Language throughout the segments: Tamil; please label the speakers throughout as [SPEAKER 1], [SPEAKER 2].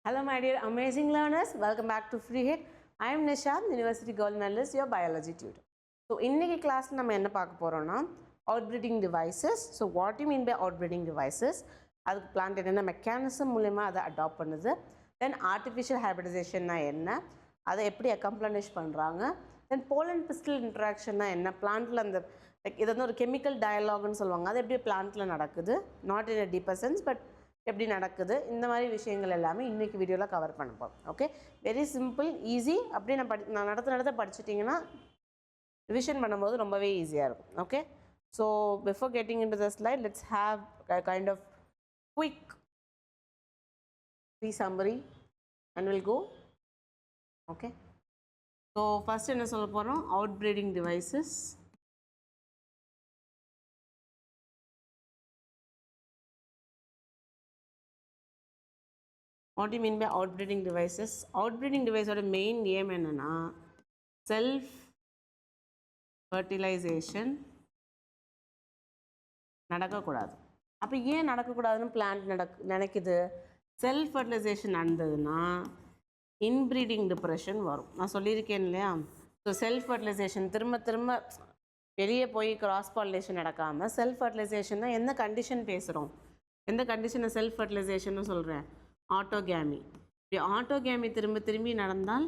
[SPEAKER 1] Hello my dear amazing learners, welcome back to Free Hit. I am Nishad, University Gold Medalist, your biology tutor. So இன்னைக்கு கிளாஸ் நம்ம என்ன பார்க்க போறோம்னா outbreeding devices. So what do you mean by outbreeding devices? அதுக்கு பிளான்ட் என்னென்ன மெக்கானிசம் மூலமா அதை அடாப்ட் பண்ணுது, தென் ஆர்டிஃபிஷியல் ஹைபிரிடைசேஷன்னா என்ன, அதை எப்படி அக்கம்ப்ளனிஷ் பண்ணுறாங்க, தென் போலன் பிஸ்டல் இன்ட்ராக்ஷன்னா என்ன, பிளான்ட்டில் அந்த லைக் இது வந்து ஒரு கெமிக்கல் டயலாக்னு சொல்லுவாங்க, அது எப்படி பிளான்ட்டில் நடக்குது, not in a deeper sense but எப்படி நடக்குது, இந்த மாதிரி விஷயங்கள் எல்லாமே இன்றைக்கி வீடியோவில் கவர் பண்ண போகிறோம். Okay, very simple easy. அப்படி நான் நடத்த படிச்சிட்டிங்கன்னா ரிவிஷன் பண்ணும்போது ரொம்பவே ஈஸியாக இருக்கும். Okay, so before getting into the slide let's have kind of quick summary and we'll go. Okay, so first என்ன சொல்ல போகிறோம், outbreeding devices. What do you mean by outbreeding devices? Outbreeding device ஓட main aim என்னன்னா self fertilization நடக்கக்கூடாது. அப்போ ஏன் நடக்கக்கூடாதுன்னு பிளான்ட் நினைக்குது? செல்ஃப் ஃபர்டிலைசேஷன் நடந்ததுன்னா இன்ப்ரீடிங் டிப்ரெஷன் வரும். நான் சொல்லியிருக்கேன் இல்லையா? ஸோ செல்ஃப் ஃபர்டிலைசேஷன் திரும்ப வெளியே போய் கிராஸ் பாலினேஷன் நடக்காமல் செல்ஃப் ஃபர்டிலைசேஷன்னா எந்த கண்டிஷன் பேசுகிறோம், எந்த கண்டிஷனை செல்ஃப் ஃபர்டிலைசேஷன்னு சொல்கிறேன்? ஆட்டோகேமி. இப்படி ஆட்டோகேமி திரும்பி நடந்தால்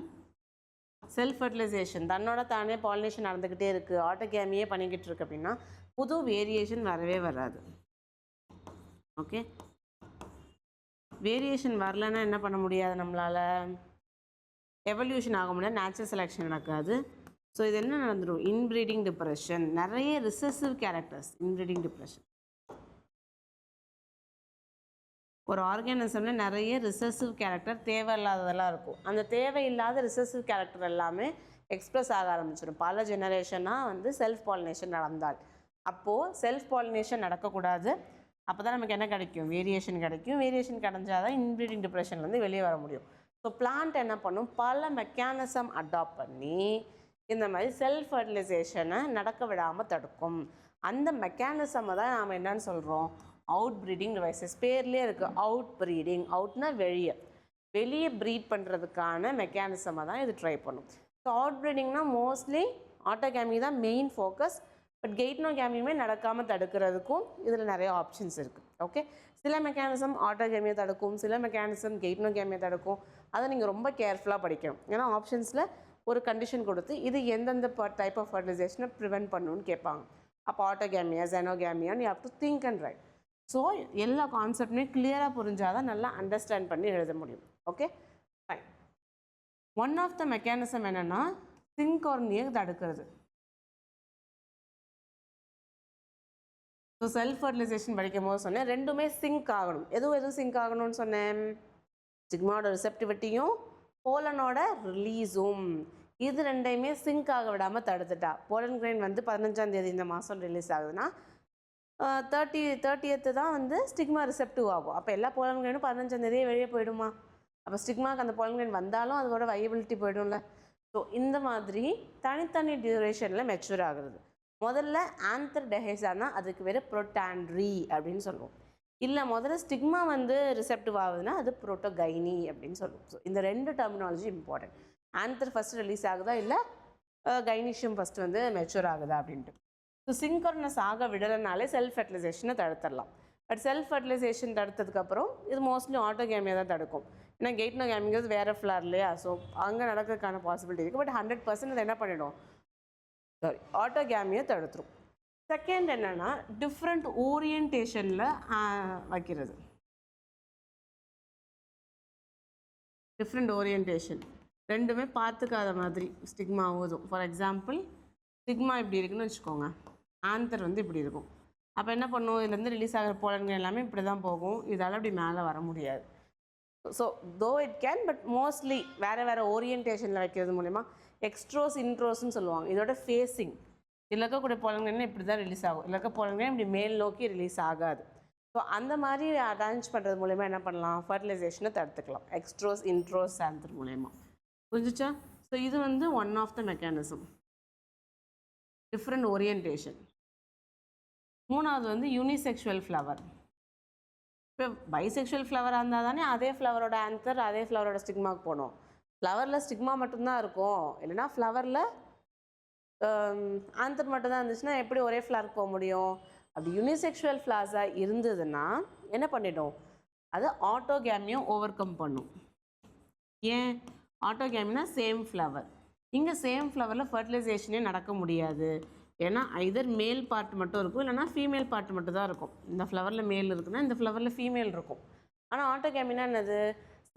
[SPEAKER 1] செல்ஃப் ஃபர்டிலைசேஷன் தன்னோட தானே பாலினேஷன் நடந்துக்கிட்டே இருக்குது, ஆட்டோகேமியே பண்ணிக்கிட்டு இருக்கு அப்படின்னா புது வேரியேஷன் வரவே வராது. ஓகே, வேரியேஷன் வரலன்னா என்ன பண்ண முடியாது, நம்மளால் எவல்யூஷன் ஆக முடியாது, நேச்சுரல் செலெக்ஷன் நடக்காது. ஸோ இது என்ன நடந்துடும்? இன்ப்ரீடிங் டிப்ரெஷன், நிறைய ரிசெசிவ் கேரக்டர்ஸ். இன்ப்ரீடிங் டிப்ரெஷன் ஒரு ஆர்கானிசம்ல நிறைய ரிசெசிவ் கேரக்டர் தேவையில்லாததெல்லாம் இருக்கும். அந்த தேவையில்லாத ரிசெசிவ் கேரக்டர் எல்லாமே எக்ஸ்ப்ரெஸ் ஆக ஆரம்பிச்சிடும் பல ஜெனரேஷனாக செல்ஃப் பாலினேஷன் நடந்தால். அப்போது செல்ஃப் பாலினேஷன் நடக்கக்கூடாது. அப்போ தான் நமக்கு என்ன கிடைக்கும்? வேரியேஷன் கிடைக்கும். வேரியேஷன் கிடைஞ்சால் தான் இன்ப்ரீடிங் டிப்ரெஷன்லேருந்து வெளியே வர முடியும். ஸோ பிளான்ட் என்ன பண்ணும்? பல மெக்கானிசம் அடாப்ட் பண்ணி இந்த மாதிரி செல்ஃப் ஃபர்டிலைசேஷனை நடக்க விடாமல் தடுக்கும். அந்த மெக்கானிசமை தான் நாம் என்னன்னு சொல்கிறோம்? Out breeding devices. பேர்லேயே இருக்குது அவுட் ப்ரீடிங். அவுட்னா வெளியே ப்ரீட் பண்ணுறதுக்கான மெக்கானிசமை தான் இது ட்ரை பண்ணும். ஸோ அவுட் ப்ரீடிங்னா மோஸ்ட்லி ஆட்டோகேமி தான் மெயின் ஃபோக்கஸ். பட் கெய்ட்னோகேமியுமே நடக்காமல் தடுக்கிறதுக்கும் இதில் நிறைய ஆப்ஷன்ஸ் இருக்குது. ஓகே, சில மெக்கானிசம் ஆட்டோகேமியை தடுக்கும், சில மெக்கானிசம் கெய்ட்னோகேமியை தடுக்கும். அதை நீங்கள் ரொம்ப கேர்ஃபுல்லாக படிக்கணும். ஏன்னா ஆப்ஷன்ஸில் ஒரு கண்டிஷன் கொடுத்து இது எந்தெந்த டைப் ஆஃப் ஃபர்டிலைசேஷனை ப்ரிவென்ட் பண்ணணும்னு கேட்பாங்க. அப்போ ஆட்டோகேமியா, ஜெனோகேமியான்னு you have to think and write. So எல்லா கான்செப்டுமே கிளியராக புரிஞ்சால் தான் நல்லா அண்டர்ஸ்டாண்ட் பண்ணி எழுத முடியும். Okay, fine. One of the mechanism என்னென்னா சின்கார்னியை தடுக்கிறது. ஸோ செல்ஃப் ஃபர்டிலைசேஷன் படிக்கும் போது சொன்னேன் ரெண்டுமே சிங்க் ஆகணும். எதுவும் சிங்க் ஆகணும்னு சொன்னேன்? ஸ்டிக்மாவோட ரிசெப்டிவிட்டியும் போலனோட ரிலீஸும். இது ரெண்டையுமே சிங்க் ஆக விடாமல் தடுத்துட்டா. போலன் கிரெயின் 15ஆம் தேதி இந்த மாதம் ரிலீஸ் ஆகுதுன்னா 30th தான் ஸ்டிக்மா ரிசெப்டிவ் ஆகும். அப்போ எல்லா போலன் கிரெயினும் 15ஆம் தேதியே வெளியே போயிடுமா? அப்போ ஸ்டிக்மாக்கு அந்த போலன் கிரெயின் வந்தாலும் அதோட வையபிலிட்டி போய்டும்ல. ஸோ இந்த மாதிரி தனித்தனி டியூரேஷனில் மெச்சூர் ஆகுறது. முதல்ல ஆந்தர் டெஹேசானா அதுக்கு வேறு புரோட்டாண்ட்ரி அப்படின்னு சொல்லுவோம். இல்லை முதல்ல ஸ்டிக்மா ரிசெப்டிவ் ஆகுதுன்னா அது புரோட்டோகைனி அப்படின்னு சொல்லுவோம். ஸோ இந்த ரெண்டு terminology important. Anther first release ஆகுதா இல்லை கைனீஷியம் ஃபஸ்ட்டு மெச்சூர் ஆகுதா அப்படின்ட்டு. ஸோ சின்கார்னஸ் ஆக விடலைனாலே செல்ஃப் ஃபர்டிலைசேஷனை தடுத்துடலாம். பட் செல்ஃப் ஃபர்டிலைசேஷன் தடுத்ததுக்கப்புறம் இது மோஸ்ட்லி ஆட்டோகேமியை தான் தடுக்கும். ஏன்னா கெய்ட்னோகேமிங்கிறது வேறு ஃப்ளார் இல்லையா? ஸோ அங்கே நடக்கிறதுக்கான பாசிபிலிட்டி இருக்குது. பட் 100% அதை என்ன பண்ணிடும்? ஆட்டோகேமியை தடுத்துரும். செகண்ட் என்னென்னா டிஃப்ரெண்ட் ஓரியன்டேஷனில் வைக்கிறது. டிஃப்ரெண்ட் ஓரியன்டேஷன் ரெண்டுமே பார்த்துக்காத மாதிரி ஸ்டிக்மா ஊதும். ஃபார் எக்ஸாம்பிள் ஸ்டிக்மா இப்படி இருக்குன்னு வச்சுக்கோங்க, ஆந்தர் இப்படி இருக்கும். அப்போ என்ன பண்ணும்? இதுலேருந்து ரிலீஸ் ஆகிற போலன்கள் எல்லாமே இப்படி தான் போகும். இதால் அப்படி மேலே வர முடியாது. So though it can, but mostly வேறு ஓரியன்டேஷனில் வைக்கிறது மூலிமா எக்ஸ்ட்ரோஸ் இன்ட்ரோஸ்ன்னு சொல்லுவாங்க. இதோட ஃபேஸிங் இதில் இருக்கக்கூடிய போலன்கள் இப்படி தான் ரிலீஸ் ஆகும். இதில் இருக்க போலன்கள் இப்படி மேல் நோக்கி ரிலீஸ் ஆகாது. ஸோ அந்த மாதிரி அரேஞ்ச் பண்ணுறது மூலயமா என்ன பண்ணலாம்? ஃபர்டிலைசேஷனை தடுத்துக்கலாம் எக்ஸ்ட்ரோஸ் இன்ட்ரோஸ் ஆந்தர் மூலயமா. புரிஞ்சிச்சா? ஸோ இது one of the mechanism, different orientation. மூணாவது யூனிசெக்ஷுவல் ஃப்ளவர். இப்போ பைசெக்ஷுவல் ஃப்ளவராக இருந்தால் தானே அதே ஃப்ளவரோட ஆன்சர் அதே ஃப்ளவரோட ஸ்டிக்மாக்கு போகணும். ஃப்ளவரில் ஸ்டிக்மா மட்டும்தான் இருக்கும், இல்லைனா ஃப்ளவரில் ஆன்சர் மட்டும்தான் இருந்துச்சுன்னா எப்படி ஒரே ஃப்ளவருக்கு போக முடியும்? அப்படி யூனிசெக்ஷுவல் ஃப்ளார்ஸாக இருந்ததுன்னா என்ன பண்ணிடும்? அது ஆட்டோகேமியும் ஓவர் கம் பண்ணும். ஏன் ஆட்டோகேமினா சேம் ஃப்ளவர். இங்கே சேம் ஃப்ளவரில் ஃபர்டிலைசேஷனே நடக்க முடியாது. ஏன்னா ஐதர் மேல் பார்ட் மட்டும் இருக்கும், இல்லைனா ஃபீமேல் பார்ட் மட்டும் தான் இருக்கும். இந்த ஃப்ளவரில் மேல் இருக்குன்னா இந்த ஃப்ளவரில் ஃபீமேல் இருக்கும். ஆனால் ஆட்டோகேமினா என்னது?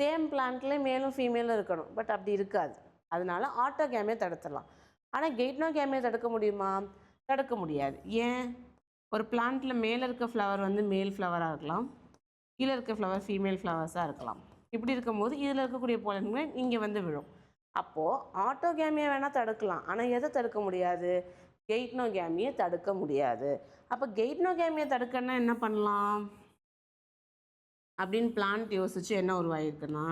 [SPEAKER 1] சேம் பிளான்ட்லேயே மேலும் ஃபீமேலும் இருக்கணும். பட் அப்படி இருக்காது. அதனால ஆட்டோகேமியை தடுத்துடலாம். ஆனால் கெய்ட்னோகேமியை தடுக்க முடியுமா? தடுக்க முடியாது. ஏன்? ஒரு பிளான்ட்டில் மேலே இருக்க ஃப்ளவர் வந்து மேல் ஃப்ளவராக இருக்கலாம், கீழே இருக்க ஃப்ளவர் ஃபீமேல் ஃப்ளவர்ஸாக இருக்கலாம். இப்படி இருக்கும்போது இதில் இருக்கக்கூடிய போலன்கள் இங்கே வந்து விழும். அப்போது ஆட்டோகேமியை வேணால் தடுக்கலாம், ஆனால் எதை தடுக்க முடியாது? கெய்ட்னோகேமியை தடுக்க முடியாது. அப்போ கெய்ட்னோகேமியை தடுக்கன்னா என்ன பண்ணலாம் அப்படின்னு பிளான்ட் யோசிச்சு என்ன உருவாயிருக்குன்னா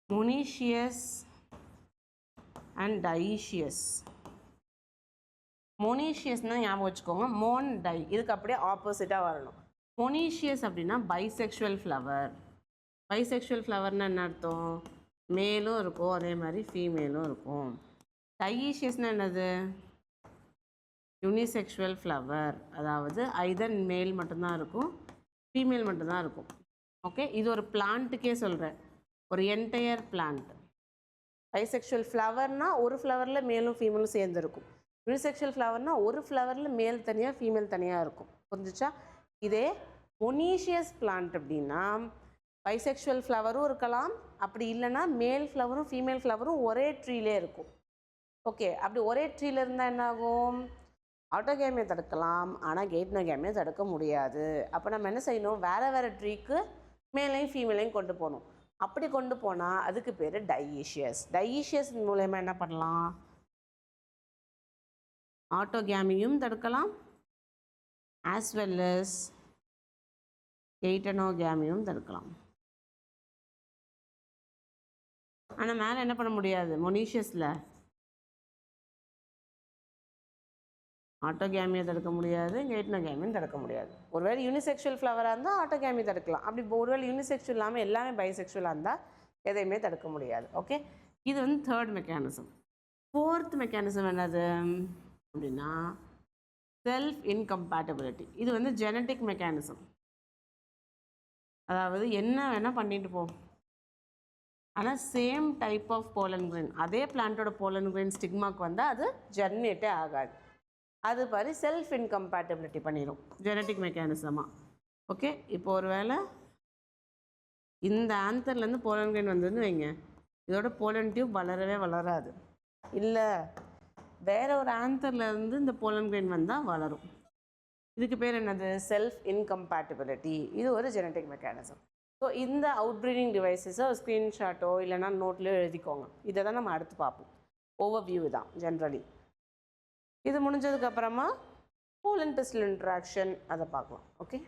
[SPEAKER 1] மொனீஷியஸ் அண்ட் டைஷியஸ். மொனீஷியஸ்னால் ஞாபகம் வச்சுக்கோங்க, மோன் டை, இதுக்கு அப்படியே ஆப்போசிட்டாக வரணும். மொனீஷியஸ் அப்படின்னா பைசெக்ஷுவல் ஃப்ளவர். பைசெக்ஷுவல் ஃப்ளவர்னால் என்ன அர்த்தம்? மேலும் இருக்கும், அதே மாதிரி ஃபீமேலும் இருக்கும். டைஷியஸ்னால் என்னது? யூனிசெக்ஷுவல் ஃப்ளவர், அதாவது ஐதர் மேல் மட்டும்தான் இருக்கும், ஃபீமேல் மட்டும்தான் இருக்கும். ஓகே, இது ஒரு பிளான்ட்டுக்கே சொல்கிறேன், ஒரு என்டையர் பிளான்ட். பைசெக்ஷுவல் ஃப்ளவர்னால் ஒரு ஃப்ளவரில் மேலும் ஃபீமேலும் சேர்ந்துருக்கும். யூனிசெக்ஷுவல் ஃப்ளவர்னால் ஒரு ஃப்ளவரில் மேல் தனியாக ஃபீமேல் தனியாக இருக்கும். புரிஞ்சிச்சா? இதே மொனீஷியஸ் பிளான்ட் அப்படின்னா பைசெக்ஷுவல் ஃப்ளவரும் இருக்கலாம், அப்படி இல்லைன்னா மேல் ஃப்ளவரும் ஃபீமேல் ஃப்ளவரும் ஒரே ட்ரீலே இருக்கும். ஓகே, அப்படி ஒரே ட்ரீல இருந்தால் என்ன ஆகும்? ஆட்டோகேமியை தடுக்கலாம், ஆனால் கெய்ட்னோகேமியை தடுக்க முடியாது. அப்போ நம்ம என்ன செய்யணும்? வேறு வேறு ட்ரீக்கு மேலையும் ஃபீமேலையும் கொண்டு போகணும். அப்படி கொண்டு போனால் அதுக்கு பேர் டைஈஷியஸ். டைஈஷியஸ் மூலயமா என்ன பண்ணலாம்? ஆட்டோகேமியும் தடுக்கலாம், ஆஸ் வெல் அஸ் கெய்ட்டனோகேமியும் தடுக்கலாம். ஆனால் மேலே என்ன பண்ண முடியாது? மொனீஷியஸில் ஆட்டோகேமியை தடுக்க முடியாது, கெய்ட்னோகேமியும் தடுக்க முடியாது. ஒருவேளை யூனிசெக்ஷுவல் ஃப்ளவராக இருந்தால் ஆட்டோகேமி தடுக்கலாம். அப்படி ஒருவேளை யூனிசெக்ஷுவல் இல்லாமல் எல்லாமே பைசெக்ஷுவலாக இருந்தால் எதையுமே தடுக்க முடியாது. ஓகே, இது வந்து தேர்ட் மெக்கானிசம். ஃபோர்த் மெக்கானிசம் என்னது அப்படின்னா செல்ஃப் இன்கம்பேட்டபிலிட்டி. இது வந்து ஜெனட்டிக் மெக்கானிசம். அதாவது என்ன வேணால் பண்ணிட்டு போ, ஆனால் same type of pollen grain, அதே பிளான்ட்டோட போலன் கிரெயின் ஸ்டிக்மாக்கு வந்தால் அது ஜெர்மினேட்டே ஆகாது. அது மாதிரி செல்ஃப் இன்கம்பேட்டபிலிட்டி பண்ணிடும் ஜெனட்டிக் மெக்கானிசமாக. ஓகே, இப்போ ஒரு வேளை இந்த ஆன்சர்லேருந்து போலன் கிரெயின் வந்ததுன்னு வைங்க, இதோட போலன் டியூப் வளரவே வளராது. இல்லை வேற ஒரு ஆன்சர்லேருந்து இந்த போலன் கிரெயின் வந்தால் வளரும். இதுக்கு பேர் என்னது? Self incompatibility. இது ஒரு ஜெனட்டிக் மெக்கானிசம். ஸோ இந்த அவுட்ப்ரீடிங் டிவைஸஸை ஒரு ஸ்க்ரீன்ஷாட்டோ இல்லைனா நோட்லேயோ எழுதிக்கோங்க. இதை தான் நம்ம அடுத்து பார்ப்போம். ஓவர்வியூ தான் ஜென்ரலி. இது முடிஞ்சதுக்கப்புறமா போலன் பிஸ்டல் இன்ட்ராக்ஷன் அதை பார்க்கலாம். Okay,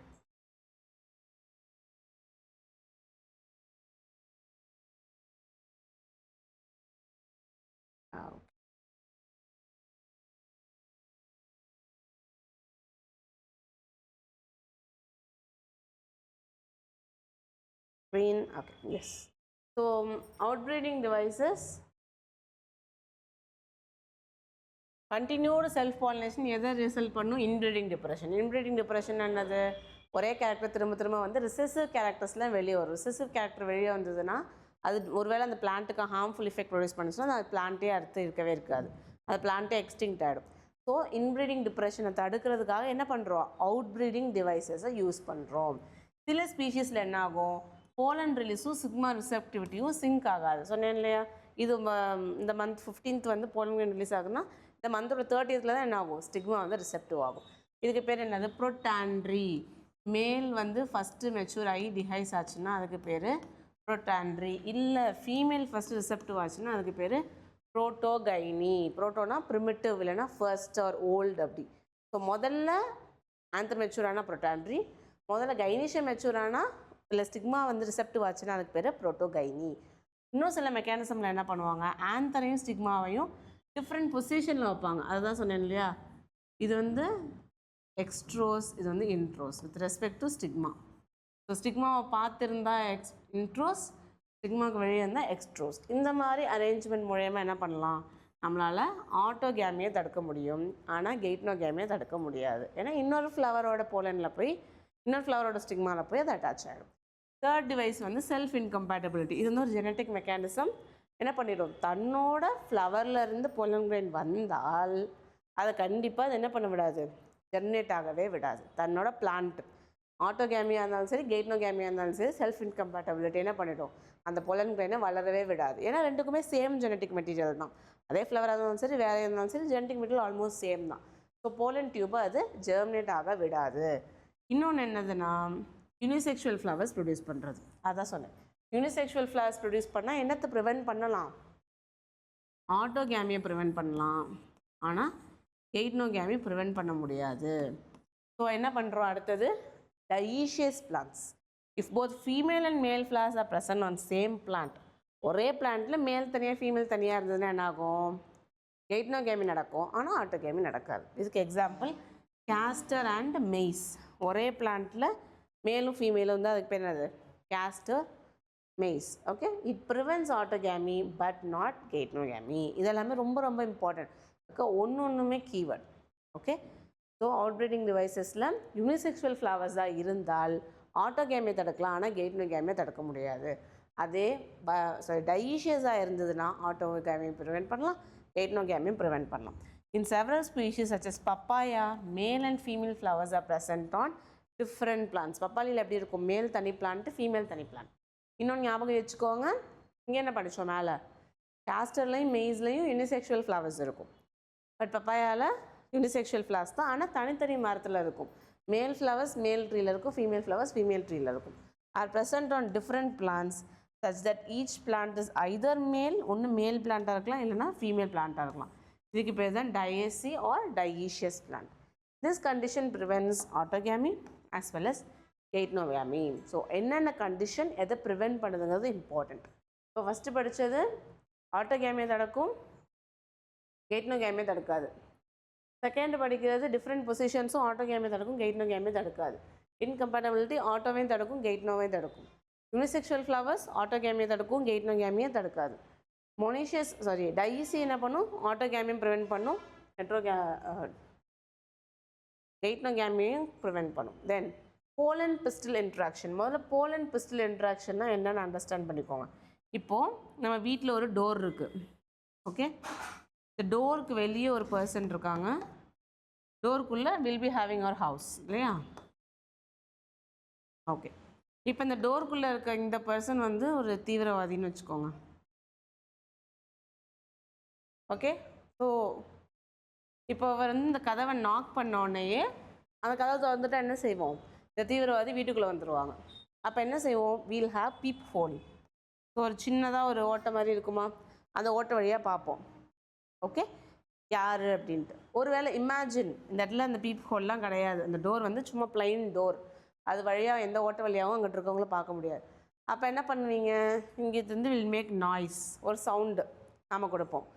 [SPEAKER 1] green. Okay, yes. So outbreeding devices, continued self pollination எதை ரிசல்ட் பண்ணும்? Inbreeding depression. இன்ப்ரீடிங் டிப்ரெஷன் என்னது? ஒரே கேரக்டர் திரும்ப திரும்ப வந்து ரிசெசிவ் கேரக்டர்ஸ்லாம் வெளியே வரும். ரிசெசிவ் கேரக்டர் வெளியே வந்ததுன்னா அது ஒருவேளை அந்த பிளான்ட்டுக்கு ஹார்ம்ஃபுல் எஃபெக்ட் ப்ரொடியூஸ் பண்ணிச்சுன்னா அது பிளான்ட்டே அறுத்து இருக்கவே இருக்காது, அது பிளான்ட்டே எக்ஸ்டிங்க்ட் ஆகிடும். ஸோ இன்ப்ரீடிங் டிப்ரெஷனை தடுக்கிறதுக்காக என்ன பண்ணுறோம்? அவுட்ப்ரீடிங் டிவைசஸை யூஸ் பண்ணுறோம். சில ஸ்பீஷீஸில் என்ன ஆகும்? போலன் ரிலீஸும் சிக்மா ரிசெப்டிவிட்டியும் சிங்க் ஆகாது. சொன்னேன் இல்லையா, இது இந்த மந்த் 15th வந்து போலன் ரிலீஸ் ஆகுதுன்னா இந்த மந்தோட 30th தான் என்ன ஆகும்? ஸ்டிக்மா வந்து ரிசெப்டிவ் ஆகும். இதுக்கு பேர் என்னது? ப்ரோடாண்ட்ரி. மேல் வந்து ஃபஸ்ட்டு மெச்சூர் ஆகி டிஹைஸ் ஆச்சுன்னா அதுக்கு பேர் ப்ரோடாண்ட்ரி. இல்லை ஃபீமேல் ஃபஸ்ட்டு ரிசெப்டிவ் ஆச்சுன்னா அதுக்கு பேர் ப்ரோட்டோகைனி. ப்ரோட்டோனா ப்ரிமிட்டிவ், இல்லைனா ஃபர்ஸ்ட் ஆர் ஓல்டு அப்படி. ஸோ முதல்ல ஆந்தர் மெச்சூரானா ப்ரோடாண்ட்ரி, முதல்ல கைனிஷியம் மெச்சூரானா இல்லை ஸ்டிக்மா வந்து ரிசெப்டிவ் ஆச்சுன்னா அதுக்கு பேர் ப்ரோட்டோகைனி. இன்னும் சில மெக்கானிசமில் என்ன பண்ணுவாங்க? ஆந்தரையும் ஸ்டிக்மாவையும் டிஃப்ரெண்ட் பொசிஷனில் வைப்பாங்க. அதுதான் சொன்னேன் இல்லையா, இது வந்து எக்ஸ்ட்ரோஸ், இது வந்து introrse with respect to stigma. So ஸ்டிக்மாவை பார்த்துருந்தா இன்ட்ரோஸ், ஸ்டிக்மாவுக்கு வெளியே இருந்தால் எக்ஸ்ட்ரோஸ். இந்த மாதிரி அரேஞ்ச்மெண்ட் மூலயமா என்ன பண்ணலாம், நம்மளால் ஆட்டோகேமியை தடுக்க முடியும். ஆனால் கெய்ட்னோகேமியை தடுக்க முடியாது. ஏன்னா இன்னொரு ஃப்ளவரோட போலனில் போய் இன்னொரு ஃப்ளவரோட ஸ்டிக்மாவில் போய் அது அட்டாச் ஆகிடும். தேர்ட் டிவைஸ் வந்து செல்ஃப் இன்கம்பேட்டபிலிட்டி. இது வந்து ஒரு ஜெனட்டிக் மெக்கானிசம். என்ன பண்ணிடும், தன்னோட ஃப்ளவர்லேருந்து போலன் கிரெயின் வந்தால் அதை கண்டிப்பாக அது என்ன பண்ண விடாது, ஜெர்மினேட் ஆகவே விடாது. தன்னோட பிளான்ட் ஆட்டோகேமியாக இருந்தாலும் சரி கெய்ட்னோகேமியாக இருந்தாலும் சரி செல்ஃப் இன்கம்பேட்டபிலிட்டி என்ன பண்ணிடும், அந்த போலன் கிரெயினை வளரவே விடாது. ஏன்னா ரெண்டுக்குமே சேம் ஜெனட்டிக் மெட்டீரியல் தான். அதே ஃப்ளவராக இருந்தாலும் சரி வேறு இருந்தாலும் சரி ஜெனட்டிக் மெட்டீரியல் ஆல்மோஸ்ட் சேம் தான். ஸோ போலன் டியூபை அது ஜெர்மினேட் ஆக விடாது. இன்னொன்று என்னதுன்னா யூனிசெக்ஷுவல் ஃப்ளவர்ஸ் ப்ரொடியூஸ் பண்ணுறது. அதான் சொன்னேன், யூனிசெக்ஷுவல் ஃப்ளவர்ஸ் ப்ரொடியூஸ் பண்ணால் என்னத்தை ப்ரிவென்ட் பண்ணலாம், ஆட்டோகேமியை ப்ரிவென்ட் பண்ணலாம். ஆனால் கெய்ட்னோகேமி ப்ரிவென்ட் பண்ண முடியாது. ஸோ என்ன பண்ணுறோம் அடுத்தது, dioecious plants. If both female and male flowers are present on same plant, ஒரே பிளான்ட்டில் மேல் தனியாக ஃபீமேல் தனியாக இருந்ததுன்னா என்ன ஆகும், கெய்ட்னோகேமி நடக்கும் ஆனால் ஆட்டோகேமி நடக்காது. இதுக்கு எக்ஸாம்பிள் கேஸ்டர் அண்ட் மெய்ஸ். ஒரே பிளான்ட்டில் மேலும் ஃபீமேலும் வந்து அதுக்கு பேர் என்னது, castor maize. Okay, it prevents autogamy but not geitonogamy. இதெல்லாமே ரொம்ப ரொம்ப இம்பார்ட்டன்ட். ஓகே, ஒன்று கீவேர்ட். ஓகே, ஸோ அவுட்பிரீடிங் டிவைசஸில் யூனிசெக்ஷுவல் ஃப்ளவர்ஸாக இருந்தால் ஆட்டோகேமியை தடுக்கலாம் ஆனால் கெய்ட்னோகேமியை தடுக்க முடியாது. அதே டயீஷியஸாக இருந்ததுன்னா ஆட்டோகேமியை ப்ரிவென்ட் பண்ணலாம், கெய்ட்னோகேமியும் ப்ரிவென்ட் பண்ணலாம். In several species such as papaya, male and female flowers are present on different plants. பப்பாளியில் எப்படி இருக்கும், மேல் தனி பிளான்ட்டு ஃபீமேல் தனி பிளான்ட். இன்னொன்று ஞாபகம் வச்சுக்கோங்க, இங்கே என்ன படித்தோம் மேலே, கேஸ்டர்லையும் மெய்ஸ்லையும் யூனிசெக்ஷுவல் ஃப்ளவர்ஸ் இருக்கும். பட் பப்பாயாவில் யூனிசெக்ஷுவல் ஃப்ளவர்ஸ் தான், ஆனால் தனித்தனி மரத்தில் இருக்கும். மேல் ஃப்ளவர்ஸ் மேல் ட்ரீயில் இருக்கும், ஃபீமேல் ஃப்ளவர்ஸ் ஃபீமேல் ட்ரீயில் இருக்கும். R present on different plants such that each plant is either male, ஒன்று மேல் பிளான்ட்டாக இருக்கலாம் இல்லைனா ஃபீமேல் பிளான்ட்டாக இருக்கலாம். இதுக்கு பேர் தான் dioecy or dioecious plant. This condition prevents autogamy as well as geitonogamy. So என்னென்ன கண்டிஷன் எதை ப்ரிவென்ட் பண்ணுதுங்கிறது இம்பார்ட்டண்ட். இப்போ ஃபஸ்ட்டு படித்தது ஆட்டோகேமியை தடுக்கும், கெய்ட்னோகேமியை தடுக்காது. செகண்ட் படிக்கிறது டிஃப்ரெண்ட் பொசிஷன்ஸும் ஆட்டோகேமியை தடுக்கும், கெய்ட்னோகேமியை தடுக்காது. இன்கம்பேட்டபிலிட்டி ஆட்டோவையும் தடுக்கும், கெய்ட்னோவையும் தடுக்கும். யூனிசெக்ஷுவல் ஃப்ளவர்ஸ் ஆட்டோகேமியை தடுக்கும், கெய்ட்னோகேமியை தடுக்காது. டயீசி என்ன பண்ணும், ஆட்டோகேமியும் ப்ரிவென்ட் பண்ணும், கெய்ட்னோகேமியும் ப்ரிவென்ட் பண்ணும். தென் போலன் பிஸ்டல் இன்ட்ராக்ஷன். முதல்ல போலன் பிஸ்டல் இன்ட்ராக்ஷன்னா என்னென்னு அண்டர்ஸ்டாண்ட் பண்ணிக்கோங்க. இப்போது நம்ம வீட்டில் ஒரு டோர் இருக்குது. ஓகே, இந்த டோருக்கு வெளியே ஒரு பர்சன் இருக்காங்க, டோருக்குள்ளே will be having our house இல்லையா. ஓகே, இப்போ இந்த டோருக்குள்ளே இருக்க இந்த பர்சன் வந்து ஒரு தீவிரவாதின்னு வச்சுக்கோங்க. ஓகே, ஸோ இப்போ அவர் வந்து இந்த கதவை நாக் பண்ண உடனேயே அந்த கதவை திறந்துட்டா என்ன செய்வோம், இந்த தீவிரவாதி வீட்டுக்குள்ளே வந்துடுவாங்க. அப்போ என்ன செய்வோம், we'll have peep hole. So ஒரு சின்னதாக ஒரு ஓட்டை மாதிரி இருக்குமா, அந்த ஓட்டை வழியாக பார்ப்போம். ஓகே, யார் அப்படின்ட்டு. ஒருவேளை இமேஜின் இந்த இடத்துல அந்த பீப் ஹோல்லாம் கிடையாது, அந்த டோர் வந்து சும்மா பிளைன் டோர், அது வழியாக எந்த ஓட்டை வழியாகவும் அங்கிட்டு இருக்கவங்களும் பார்க்க முடியாது. அப்போ என்ன பண்ணுவீங்க, இங்கே இருந்து வில் மேக் நாய்ஸ், ஒரு சவுண்டு நாம் கொடுப்போம்.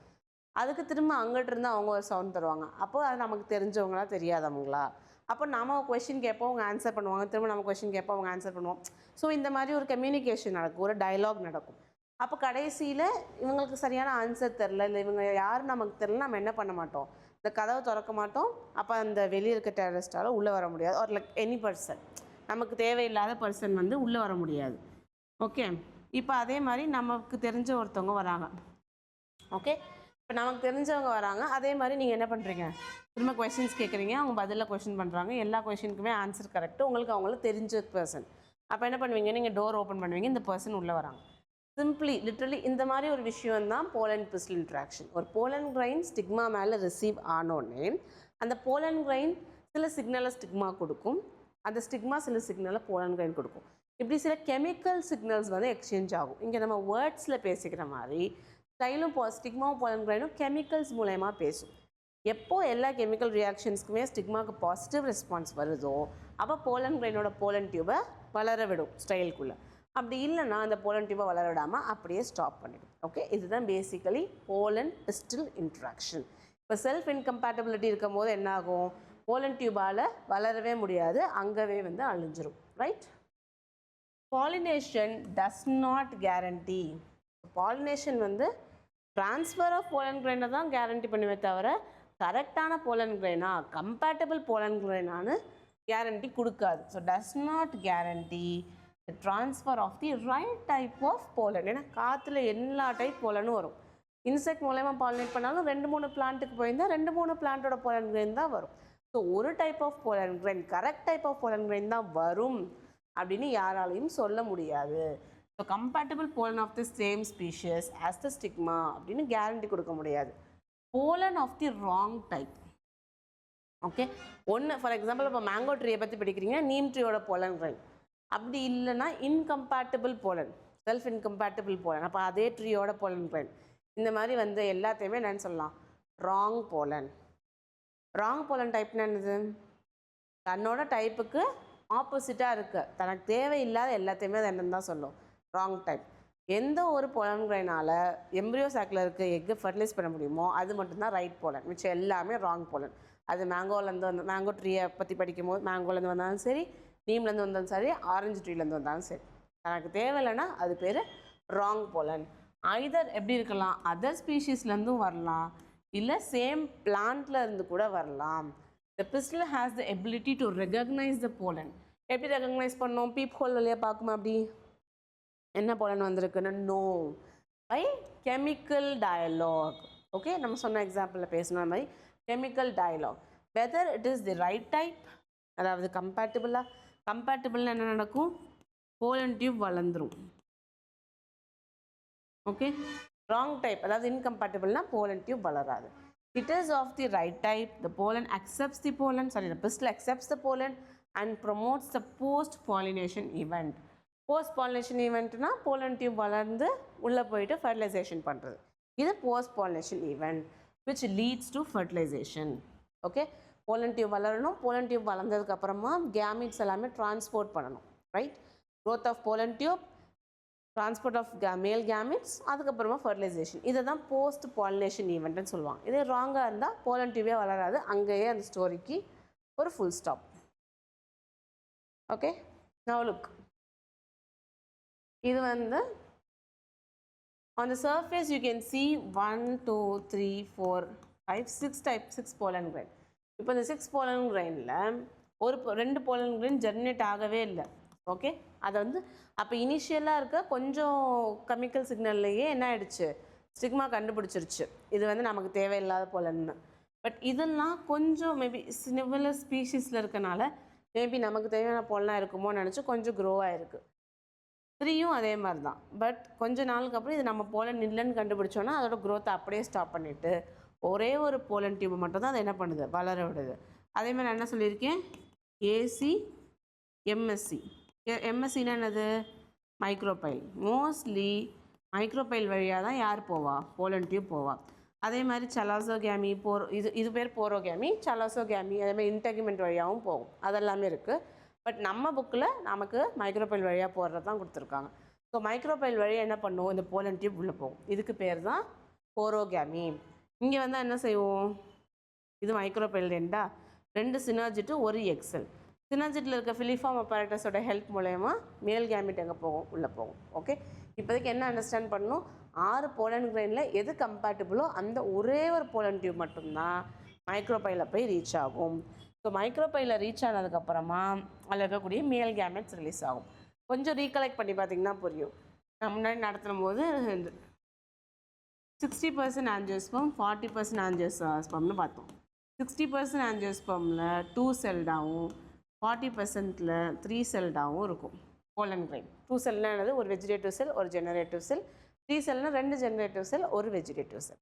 [SPEAKER 1] அதுக்கு திரும்ப அங்கிட்டு இருந்து அவங்க ஒரு சவுண்ட் தருவாங்க. அப்போது அது நமக்கு தெரிஞ்சவங்களா தெரியாதவங்களா, அப்போ நம்ம கொஷின் கேட்போம், அவங்க ஆன்சர் பண்ணுவாங்க, திரும்ப நம்ம கொஷின் கேட்போம், அவங்க ஆன்சர் பண்ணுவோம். ஸோ இந்த மாதிரி ஒரு கம்யூனிகேஷன் நடக்கும், ஒரு டயலாக் நடக்கும். அப்போ கடைசியில் இவங்களுக்கு சரியான ஆன்சர் தெரில, இல்லை இவங்க யார் நமக்கு தெரில, நம்ம என்ன பண்ண மாட்டோம், இந்த கதவை திறக்க மாட்டோம். அப்போ அந்த வெளியே இருக்க டெரரிஸ்டால் உள்ளே வர முடியாது. ஒரு லைக் எனி பர்சன், நமக்கு தேவையில்லாத பர்சன் வந்து உள்ளே வர முடியாது. ஓகே, இப்போ அதே மாதிரி நமக்கு தெரிஞ்ச ஒருத்தவங்க வராங்க. ஓகே, இப்போ நமக்கு தெரிஞ்சவங்க வராங்க, அதே மாதிரி நீங்கள் என்ன பண்ணுறீங்க, திரும்ப கொஷின்ஸ் கேட்குறீங்க, அவங்க பதிலில் கொஷின் பண்ணுறாங்க, எல்லா கொஷினுக்குமே ஆன்சர் கரெக்டு, உங்களுக்கு அவங்கள தெரிஞ்ச பர்சன். அப்போ என்ன பண்ணுவீங்க, நீங்கள் டோர் ஓப்பன் பண்ணுவீங்க, இந்த பர்சன் உள்ளே வராங்க. சிம்பிளி லிட்ரலி இந்த மாதிரி ஒரு விஷயம் தான் போலன் பிஸ்டல் இன்ட்ராக்ஷன். ஒரு போலன் கிரைன் ஸ்டிக்மா மேலே ரிசீவ் ஆனோடனே அந்த போலன் கிரைன் சில சிக்னலை ஸ்டிக்மா கொடுக்கும், அந்த ஸ்டிக்மா சில சிக்னலை போலன் கிரைன் கொடுக்கும். இப்படி சில கெமிக்கல் சிக்னல்ஸ் வந்து எக்ஸ்சேஞ்ச் ஆகும். இங்கே நம்ம வேர்ட்ஸில் பேசிக்கிற மாதிரி ஸ்டைலும் ஸ்டிக்மாவும் போலன் கிரைனும் கெமிக்கல்ஸ் மூலயமா பேசும். எப்போது எல்லா கெமிக்கல் ரியாக்ஷன்ஸ்க்குமே ஸ்டிக்மாவுக்கு பாசிட்டிவ் ரெஸ்பான்ஸ் வருதோ அப்போ போலன் கிரைனோட போலன் டியூபை வளர விடும் ஸ்டைலுக்குள்ளே. அப்படி இல்லைன்னா அந்த போலன் டியூபை வளர விடாமல் அப்படியே ஸ்டாப் பண்ணிடும். ஓகே, இதுதான் பேசிக்கலி போலன் பிஸ்டல் இன்ட்ராக்ஷன். இப்போ செல்ஃப் இன்கம்பேட்டபிலிட்டி இருக்கும் போது என்ன ஆகும், போலன் டியூபால் வளரவே முடியாது, அங்கவே வந்து அழிஞ்சிரும். Right. Pollination does not guarantee. Pollination வந்து ட்ரான்ஸ்ஃபர் ஆஃப் போலன் கிரெயினை தான் கேரண்டி பண்ணுவே தவிர கரெக்டான போலன் கிரெயினா கம்பேட்டபிள் போலன் கிரெயினானு கேரண்டி கொடுக்காது. So does not guarantee the transfer of the right type of pollen. ஏன்னா காற்றுல எல்லா டைப் போலனும் வரும். இன்செக்ட் மூலயமா பாலினேட் பண்ணாலும் 2-3 பிளான்ட்டுக்கு போயிருந்தால் 2-3 பிளான்ட்டோட போலன் கிரெயின் தான் வரும். ஸோ ஒரு type of pollen grain correct type of pollen grain தான் வரும் அப்படின்னு யாராலையும் சொல்ல முடியாது. So compatible pollen of the same species as the stigma அப்படின்னு கேரண்டி கொடுக்க முடியாது. Pollen of the wrong type. Okay, ஒன்று ஃபார் எக்ஸாம்பிள் இப்போ மேங்கோ ட்ரீயை பற்றி படிக்கிறீங்க, நீம் ட்ரீயோட போலன் கிரெயின். அப்படி இல்லைன்னா incompatible pollen, self incompatible pollen, அப்போ அதே ட்ரீயோட போலன் கிரெயின். இந்த மாதிரி வந்து எல்லாத்தையுமே என்னன்னு சொல்லலாம், ராங் போலன். ராங் போலன் டைப்னா என்னது, தன்னோட டைப்புக்கு ஆப்போசிட்டாக இருக்குது, தனக்கு தேவையில்லாத எல்லாத்தையுமே அது என்னன்னு தான் சொல்லும், ராங் டைப். எந்த ஒரு போலன் கிரெயினால் எம்ப்ரியோ சாக்கில் இருக்க எக்கு ஃபர்டிலைஸ் பண்ண முடியுமோ அது மட்டும்தான் ரைட் போலன், மிச்சம் எல்லாமே ராங் போலன். அது மேங்கோலேருந்து வந்து மேங்கோ ட்ரீயை பற்றி படிக்கும் போது மேங்கோலேருந்து வந்தாலும் சரி, நீம்லேருந்து வந்தாலும் சரி, ஆரஞ்சு ட்ரீலேருந்து வந்தாலும் சரி, தனக்கு தேவையில்லைன்னா அது பேர் ராங் போலன். ஐதர் எப்படி இருக்கலாம், அதர் ஸ்பீஷீஸ்லேருந்தும் வரலாம், இல்லை சேம் பிளான்ட்ல இருந்து கூட வரலாம். The pistil has the ability to recognize the pollen. எப்படி ரெகக்னைஸ் பண்ணோம், பீப் ஹோல் வழியாக பார்க்குமா, அப்படி என்ன போலன் வந்திருக்குன்னு no by chemical dialogue. Okay, நம்ம சொன்ன எக்ஸாம்பிளில் பேசணும் மாதிரி chemical dialogue. Whether it is the right type, அதாவது கம்பேட்டபிள்னா என்ன நடக்கும், போலன் டியூப் வளர்ந்துரும். ஓகே, ராங் டைப் அதாவது இன்கம்பேட்டபிள்னா போலன் டியூப் வளராது. It is of the right type, the pollen accepts the pollen, the pistil accepts the pollen and promotes the post-pollination event. Post-pollination eventனா pollen tube வளர்ந்து உள்ளே போயிட்டு ஃபர்டிலைசேஷன் பண்ணுறது. இது post-pollination event which leads to fertilization. Okay, pollen tube வளரணும், pollen tube வளர்ந்ததுக்கப்புறமா கேமிட்ஸ் எல்லாமே டிரான்ஸ்போர்ட் பண்ணணும். Right, growth of pollen tube, transport of male gametes, அதுக்கப்புறமா ஃபர்டிலைசேஷன். இதை தான் போஸ்ட் பாலினேஷன் ஈவெண்ட்னு சொல்லுவாங்க. இதே ராங்காக இருந்தால் போலன் டியூபே வளராது, அங்கேயே அந்த ஸ்டோரிக்கு ஒரு full stop. Okay, now look, இது வந்து on the surface you can see 1 2 3 4 5 6 pollen grain. இப்போ இந்த 6 pollen grainல ஒரு 2 pollen grain ஜெர்மினேட் ஆகவே இல்லை. ஓகே, அதை வந்து அப்போ இனிஷியலாக இருக்க கொஞ்சம் கெமிக்கல் சிக்னல்லையே என்ன ஆயிடுச்சு, ஸ்டிக்மா கண்டுபிடிச்சிருச்சு இது வந்து நமக்கு தேவையில்லாத போலன்னு. பட் இதெல்லாம் கொஞ்சம் மேபி சிமிலர் ஸ்பீஷீஸில் இருக்கனால மேபி நமக்கு தேவையான போலனாக இருக்குமோன்னு நினச்சி கொஞ்சம் க்ரோ ஆகிருக்கு. 3யும் அதே மாதிரி தான். பட் கொஞ்ச நாளுக்கு அப்புறம் இது நம்ம போலன் இல்லைன்னு கண்டுபிடிச்சோன்னா அதோட க்ரோத்தை அப்படியே ஸ்டாப் பண்ணிவிட்டு ஒரே ஒரு போலன் டியூப் மட்டும் தான் அதை என்ன பண்ணுது, வளர விடுது. அதே மாதிரி நான் என்ன சொல்லியிருக்கேன், ஏசி எம்எஸ்சி. எம்எஸ்சின்னா என்னது, மைக்ரோபைல். மோஸ்ட்லி மைக்ரோபைல் வழியாக தான் யார் போவா, போலன் டியூப் போவா. அதே மாதிரி சலாசோகேமி இது பேர் போரோகேமி, சலாசோகேமி, அதேமாதிரி இன்டெகுமெண்ட் வழியாகவும் போகும், அதெல்லாமே இருக்குது. பட் நம்ம புக்கில் நமக்கு மைக்ரோபைல் வழியாக போடுறது தான் கொடுத்துருக்காங்க. ஸோ மைக்ரோபைல் வழியாக என்ன பண்ணுவோம், இந்த போலன் டியூப் உள்ளே போகும், இதுக்கு பேர் தான் போரோகேமி. இங்கே வந்தால் என்ன செய்வோம், இது மைக்ரோபைல் 2 சினர்ஜிட்டு 1 எக்ஸல். சினர்ஜிட்டில் இருக்க ஃபிலிஃபார்ம் அப்பரேட்டஸோட ஹெல்ப் மூலயமா மேல் கேமிட் எங்கே போகும், உள்ளே போகும். ஓகே, இப்போதைக்கு என்ன அண்டர்ஸ்டாண்ட் பண்ணணும், 6 போலன் கிரெயினில் எது கம்பேட்டபிளோ அந்த ஒரே ஒரு போலன் டியூப் மட்டும்தான் மைக்ரோபைலில் போய் ரீச் ஆகும். ஸோ மைக்ரோபைலில் ரீச் ஆனதுக்கப்புறமா அதில் இருக்கக்கூடிய மேல் கேமெட்ஸ் ரிலீஸ் ஆகும். கொஞ்சம் ரீகலெக்ட் பண்ணி பார்த்தீங்கன்னா புரியும். நான் முன்னாடி நடத்தும் போது 60% ஆஞ்சியோஸ்பம் 40% ஆஞ்சியோஸ்பம்னு பார்த்தோம். 60% ஆஞ்சியோஸ்பமில் 2 செல்டாகவும் 40%ல் 3 செல்டாகவும் இருக்கும் போலன் கிரெயின். 2 செல்னா என்னது, ஒரு வெஜிடேட்டிவ் செல் ஒரு ஜெனரேட்டிவ் செல். 3 செல்னா 2 ஜெனரேட்டிவ் செல் ஒரு வெஜிடேட்டிவ் செல்.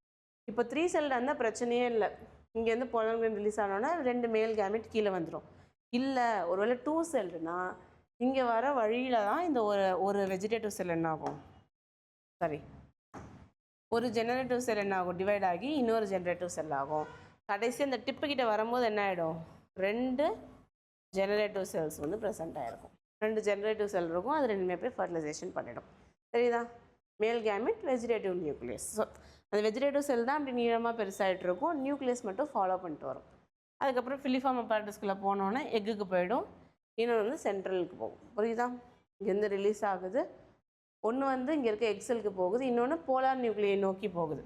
[SPEAKER 1] இப்போ 3 செல் இருந்தால் பிரச்சனையே இல்லை, இங்கேருந்து pollen grain release ஆனோன்னா 2 male gamete கீழே வந்துடும். இல்லை ஒருவேளை 2 செல்னா இங்கே வர வழியில் தான் இந்த ஒரு வெஜிடேட்டிவ் செல் என்ன ஆகும், ஒரு ஜெனரேட்டிவ் செல் என்ன ஆகும், டிவைட் ஆகி இன்னொரு ஜெனரேட்டிவ் செல் ஆகும். கடைசி அந்த டிப்புக்கிட்ட வரும்போது என்ன ஆகிடும், 2 ஜெனரேட்டிவ் செல்ஸ் வந்து ப்ரெசென்ட் ஆகிருக்கும். 2 ஜெனரேட்டிவ் செல் இருக்கும், அது 2மே போய் ஃபர்டிலைசேஷன் பண்ணிடும். சரிதா, male gamete vegetative nucleus. So அந்த வெஜிடேட்டிவ் செல் தான் அப்படி நீளமாக பெருசாகிட்டு இருக்கும், நியூக்ளியஸ் மட்டும் ஃபாலோ பண்ணிட்டு வரும். அதுக்கப்புறம் ஃபிலிஃபார்ம் apparatusக்குள்ளே போனோன்னே எக்குக்கு போயிடும், இன்னொன்று வந்து சென்ட்ரலுக்கு போகும். புரியுதா? இங்கேருந்து ரிலீஸ் ஆகுது, ஒன்று வந்து இங்கே இருக்க எக்ஸலுக்கு போகுது, இன்னொன்று போலார் நியூக்ளியை நோக்கி போகுது.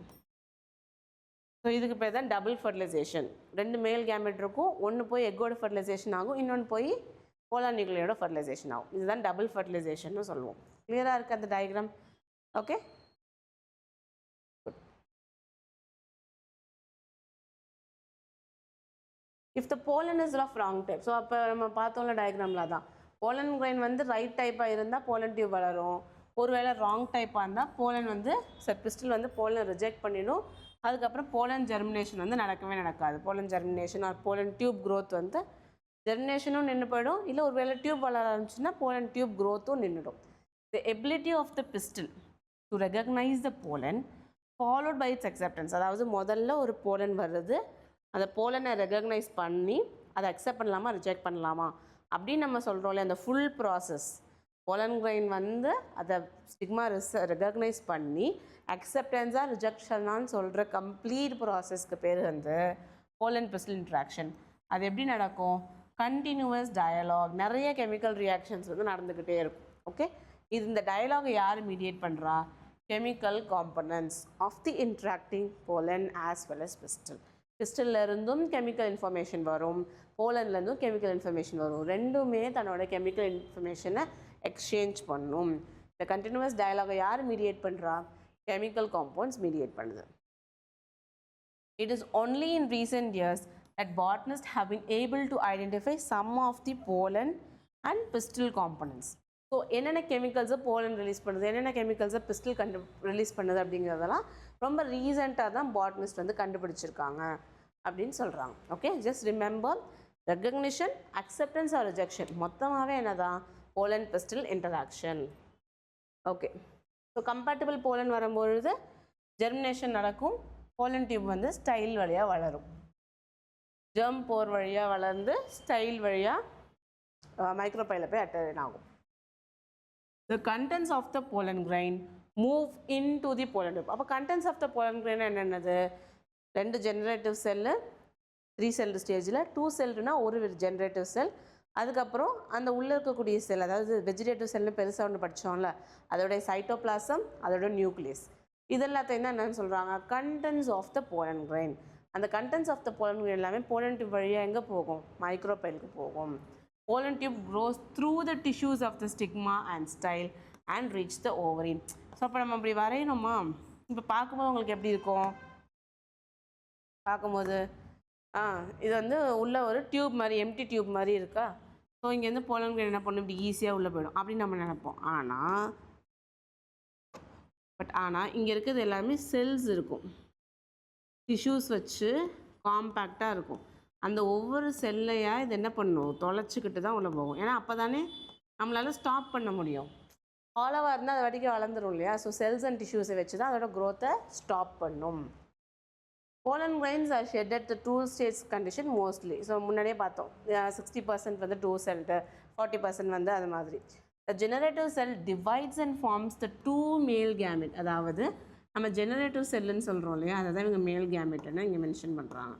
[SPEAKER 1] ஸோ இதுக்கு பேர் தான் டபுள் ஃபர்டிலைசேஷன். 2 மேல் கேமெட் இருக்கும், ஒன்று போய் எக்கோட ஃபர்டிலைசேஷன் ஆகும், இன்னொன்று போய் போலார் நியூக்ளியோட ஃபர்டிலைசேஷன் ஆகும். இதுதான் டபுள் ஃபர்டிலைசேஷன் சொல்லுவோம். கிளியராக இருக்குது அந்த diagram? Okay. If the pollen is of wrong type, so அப்போ நம்ம பார்த்தோம்ல டயக்ராமில் தான் போலன் கிரைன் வந்து ரைட் டைப்பாக இருந்தால் போலன் டியூப் வளரும், ஒருவேளை ராங் டைப்பாக இருந்தால் போலன் வந்து பிஸ்டில் வந்து போலன் ரிஜெக்ட் பண்ணிடும், அதுக்கப்புறம் போலன் ஜெர்மினேஷன் வந்து நடக்கவே நடக்காது. Pollen germination or pollen tube growth வந்து ஜெர்மினேஷனும் நின்று போயிடும், இல்லை ஒருவேளை டியூப் வளர ஆரம்பிச்சுன்னா போலன் டியூப் க்ரோத்தும் நின்றுடும். The ability of the pistil to recognize the pollen followed by its acceptance, அதாவது முதல்ல ஒரு போலன் வருது, அந்த போலனை ரெகக்னைஸ் பண்ணி அதை அக்செப்ட் பண்ணலாமா ரிஜெக்ட் பண்ணலாமா அப்படின்னு நம்ம சொல்கிறோம்ல, அந்த ஃபுல் ப்ராசஸ் போலன் கிரைன் வந்து அதை ஸ்டிக்மா ரெகக்னைஸ் பண்ணி அக்செப்டன்ஸாக ரிஜெக்ஷனான்னு சொல்கிற கம்ப்ளீட் ப்ராசஸ்க்கு பேர் வந்து போலன் பிஸ்டில் இன்ட்ராக்ஷன். அது எப்படி நடக்கும்? கண்டினியூவஸ் டயலாக், நிறைய கெமிக்கல் ரியாக்ஷன்ஸ் வந்து நடந்துக்கிட்டே இருக்கும். ஓகே, இது இந்த டயலாகை யார் மீடியேட் பண்ணுறா? Chemical components of the interacting pollen as well as pistil. பிஸ்டில்லேருந்தும் கெமிக்கல் இன்ஃபர்மேஷன் வரும், போலன்லேருந்தும் கெமிக்கல் இன்ஃபர்மேஷன் வரும், ரெண்டுமே தன்னோட கெமிக்கல் இன்ஃபர்மேஷனை எக்ஸ்சேஞ்ச் பண்ணும். இந்த கண்டினியூவஸ் டயலாகை யார் மீடியேட் பண்ணுறா? கெமிக்கல் காம்பவுண்ட்ஸ் மீடியேட் பண்ணுது. It is only in recent years that botanists have been able to identify some of the pollen and pistil components. So என்னென்ன கெமிக்கல்ஸை போலன் ரிலீஸ் பண்ணுது, என்னென்ன கெமிக்கல்ஸை பிஸ்டில் ரிலீஸ் பண்ணுது அப்படிங்கிறதெல்லாம் ரொம்ப ரீசெண்டாக தான் பாட்னிஸ்ட் வந்து கண்டுபிடிச்சிருக்காங்க அப்படின்னு சொல்கிறாங்க. Okay, just remember recognition, acceptance or rejection மொத்தமாகவே என்ன தான்? Pollen pistil interaction. Okay, so compatible pollen வரும்பொழுது ஜெர்மினேஷன் நடக்கும், போலன் டியூப் வந்து ஸ்டைல் வழியாக வளரும், ஜெர்ம் போர் வழியாக வளர்ந்து ஸ்டைல் வழியாக மைக்ரோபைல போய் அட்டன் ஆகும். The contents of the pollen grain move into the pollen tube. அப்போ contents of the pollen grain என்னென்னது? 2 generative cell, 3 celled ஸ்டேஜில் 2 செல்லுனா ஒரு ஜெனரேட்டிவ் செல், அதுக்கப்புறம் அந்த உள்ளே இருக்கக்கூடிய செல், அதாவது வெஜிடேட்டிவ் செல்னு பெருசாக ஒன்று படித்தோம்ல, அதோடைய சைட்டோபிளாசம், அதோட நியூக்ளியஸ், இதெல்லாத்தையும் தான் என்னென்னு சொல்கிறாங்க? Contents of the pollen grain. அந்த contents of the pollen grain எல்லாமே போலன் டியூப் வழியாக எங்கே போகும்? மைக்ரோபைலுக்கு போகும். Pollen tube grows through the tissues of the stigma and style and reach the ovary. So அப்போ நம்ம இப்படி வரையணுமா? இப்போ பார்க்கும்போது உங்களுக்கு எப்படி இருக்கும்? பார்க்கும்போது இது வந்து உள்ள ஒரு டியூப் மாதிரி, எம்டி டியூப் மாதிரி இருக்கா? ஸோ இங்கேருந்து போலன் கிரைன் என்ன பண்ணும்? இப்படி ஈஸியாக உள்ளே போயிடும் அப்படின்னு நம்ம நினைப்போம். ஆனால் இங்கே இருக்கிறது எல்லாமே செல்ஸ் இருக்கும், டிஷ்யூஸ் வச்சு காம்பேக்டாக இருக்கும். அந்த ஒவ்வொரு செல்லையாக இது என்ன பண்ணும்? தொலைச்சிக்கிட்டு தான் உள்ளே போகும். ஏன்னா அப்போ தானே நம்மளால் ஸ்டாப் பண்ண முடியும். ஹாலோவாக இருந்தால் அது வரைக்கும் வளர்ந்துடும் இல்லையா? ஸோ செல்ஸ் அண்ட் டிஷ்யூஸை வச்சு தான் அதோட க்ரோத்தை ஸ்டாப் பண்ணும். Pollen grains are shed at the 2 stage condition mostly. So முன்னாடியே பார்த்தோம், 60% வந்து 2 செல்ட்டு, 40% வந்து அது மாதிரி. The generative cell divides and forms the 2 male gamete. அதாவது நம்ம ஜெனரேட்டிவ் செல்லுன்னு சொல்கிறோம் இல்லையா, அதை தான் இவங்க மேல் கேமெட்னு இங்கே மென்ஷன் பண்ணுறாங்க.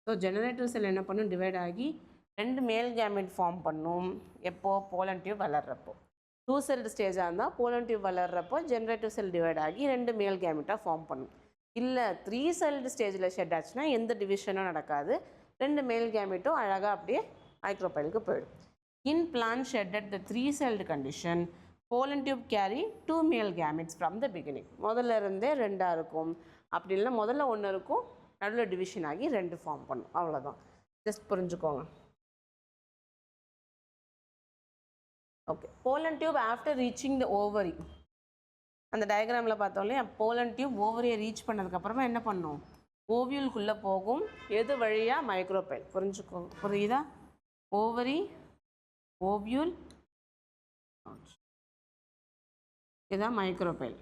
[SPEAKER 1] ஸோ ஜெனரேட்டிவ் செல் என்ன பண்ணும்? டிவைட் ஆகி 2 மேல் கேமெட் ஃபார்ம் பண்ணும். எப்போ? போலன் டியூப் வளர்றப்போ. 2 செல்டு ஸ்டேஜாக இருந்தால் போலன் டியூப் வளர்றப்போ ஜெனரேட்டிவ் செல் டிவைட் ஆகி 2 மேல் கேமெட்டாக ஃபார்ம் பண்ணும். இல்லை 3 செல்டு ஸ்டேஜில் ஷெட் ஆச்சுன்னா எந்த டிவிஷனும் நடக்காது, 2 மேல் கேமெட்டும் அழகாக அப்படியே மைக்ரோபைலுக்கு போயிடும். In plant shed at the 3 celled condition pollen tube carry 2 male gametes from the beginning. முதல்ல இருந்தே 2 இருக்கும், அப்படி இல்லைன்னா முதல்ல 1 இருக்கும், நடுவில் டிவிஷன் ஆகி 2 ஃபார்ம் பண்ணும். அவ்வளோதான், ஜஸ்ட் புரிஞ்சுக்கோங்க. Okay, pollen tube after reaching the ovary, அந்த டயக்ராமில் பார்த்தோம் இல்லையா, போலன் டியூப் ஓவரியை ரீச் பண்ணதுக்கப்புறமா என்ன பண்ணும்? ஓவியூலுக்குள்ளே போகும். எது வழியாக? மைக்ரோபைல். புரியுதா? ஓவரி, ஓவியூல், இதுதான் மைக்ரோபைல்.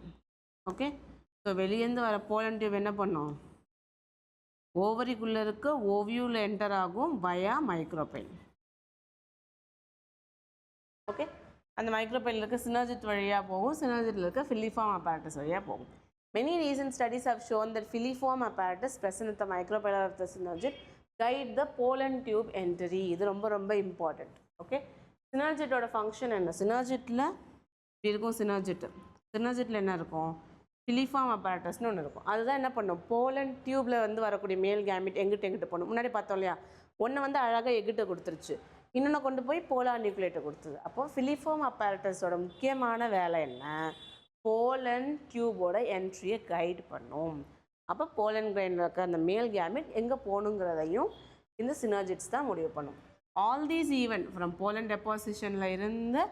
[SPEAKER 1] ஓகே, ஸோ வெளியேருந்து வர போலன் டியூப் என்ன பண்ணும்? ஓவரிக்குள்ளே இருக்க ஓவியூவில் என்டர் ஆகும் வயா மைக்ரோபைல். ஓகே, அந்த மைக்ரோபைல் இருக்க சினர்ஜிட் வழியாக போகும், சினர்ஜிட்டில் இருக்க ஃபிலிஃபார்ம் apparatus வழியாக போகும். Many recent studies have shown that filiform apparatus present at the micropyle of the synergid guide the pollen tube entry. இது ரொம்ப ரொம்ப இம்பார்ட்டண்ட். ஓகே, சினர்ஜிட்டோட ஃபங்க்ஷன் என்ன? சினர்ஜிட்டில் இப்படி இருக்கும். சினர்ஜிட்டில் என்ன இருக்கும்? ஃபிலிஃபார்ம் அப்பராட்டஸ்னு ஒன்று இருக்கும். அதுதான் என்ன பண்ணும்? போலன் டியூப்பில் வந்து வரக்கூடிய மேல் கேமிட் எங்கிட்ட போகணும். முன்னாடி பார்த்தோம் இல்லையா, ஒன்று வந்து அழகாக எகிட்ட கொடுத்துருச்சு, இன்னொன்று கொண்டு போய் போலார் நியூக்ளியேட்டை கொடுத்தது. அப்போது ஃபிலிஃபார்ம் அப்பராட்டஸோட முக்கியமான வேலை என்ன? போலன் டியூபோட என்ட்ரியை கைட் பண்ணும். அப்போ போலன் கிரைனில் இருக்க அந்த மேல் கேமிட் எங்கே போகணுங்கிறதையும் இந்த சினர்ஜிட்ஸ் தான் முடிவு பண்ணும். All these event from pollen டெபாசிஷனில் இருந்து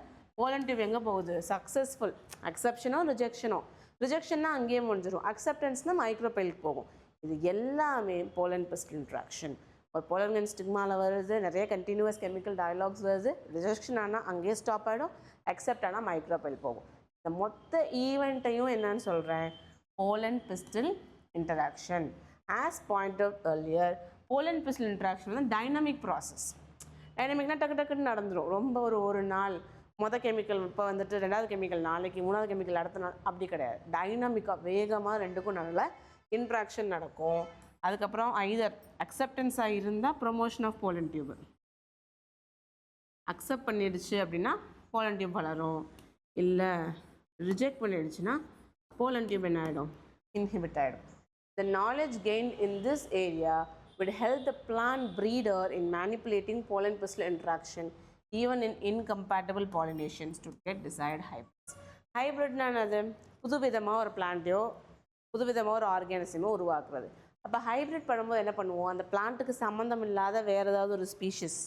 [SPEAKER 1] போலன் டியூப் எங்கே போகுது? சக்ஸஸ்ஃபுல். அக்செப்ஷனோ ரிஜெக்ஷனோ, ரிஜெக்ஷன்னா அங்கேயே முடிஞ்சிடும், அக்செப்டன்ஸ்னால் மைக்ரோபைலுக்கு போகும். இது எல்லாமே போலன் பிஸ்டல் இன்ட்ராக்ஷன். ஒரு போலன் ஸ்டிக்மாவில் வருது, நிறைய கண்டினியூஸ் கெமிக்கல் டயலாக்ஸ் வருது, ரிஜெக்ஷன் ஆனால் அங்கேயே ஸ்டாப் ஆகிடும், அக்செப்ட் ஆனால் மைக்ரோபைல் போகும். இந்த மொத்த ஈவெண்ட்டையும் என்னன்னு சொல்கிறேன்? Pollen pistil interaction. As point out earlier, pollen pistil interaction dynamic process. டைனமிக்னால் டக்கு டக்குன்னு நடந்துடும். ரொம்ப ஒரு நாள் கெமிக்கல் இப்போ வந்துட்டு ரெண்டாவது கெமிக்கல் நாளைக்கு, மூணாவது கெமிக்கல் அடுத்த நாள், அப்படி கிடையாது. டைனமிக்காக வேகமாக ரெண்டுக்கும் நல்ல இன்ட்ராக்ஷன் நடக்கும். அதுக்கப்புறம் ஐதர் அக்செப்டன்ஸாக இருந்தால் promotion of pollen tube, accept பண்ணிடுச்சு அப்படின்னா போலன் டியூப் வளரும். இல்லை ரிஜெக்ட் பண்ணிடுச்சுன்னா போலன் டியூப் என்ன ஆகிடும்? இன்ஹிபிட் ஆகிடும். The knowledge gain in this area would help the plant breeder in manipulating pollen pistil interaction even in incompatible pollinations to get desired hybrids. ஹைப்ரிட்னா என்னது? புதுவிதமாக ஒரு பிளான்ட்டையோ புதுவிதமாக ஒரு ஆர்கானிசமோ உருவாக்குறது. அப்போ ஹைப்ரிட் பண்ணும்போது என்ன பண்ணுவோம்? அந்த பிளான்ட்டுக்கு சம்மந்தம் இல்லாத வேறு ஏதாவது ஒரு ஸ்பீஷிஸ்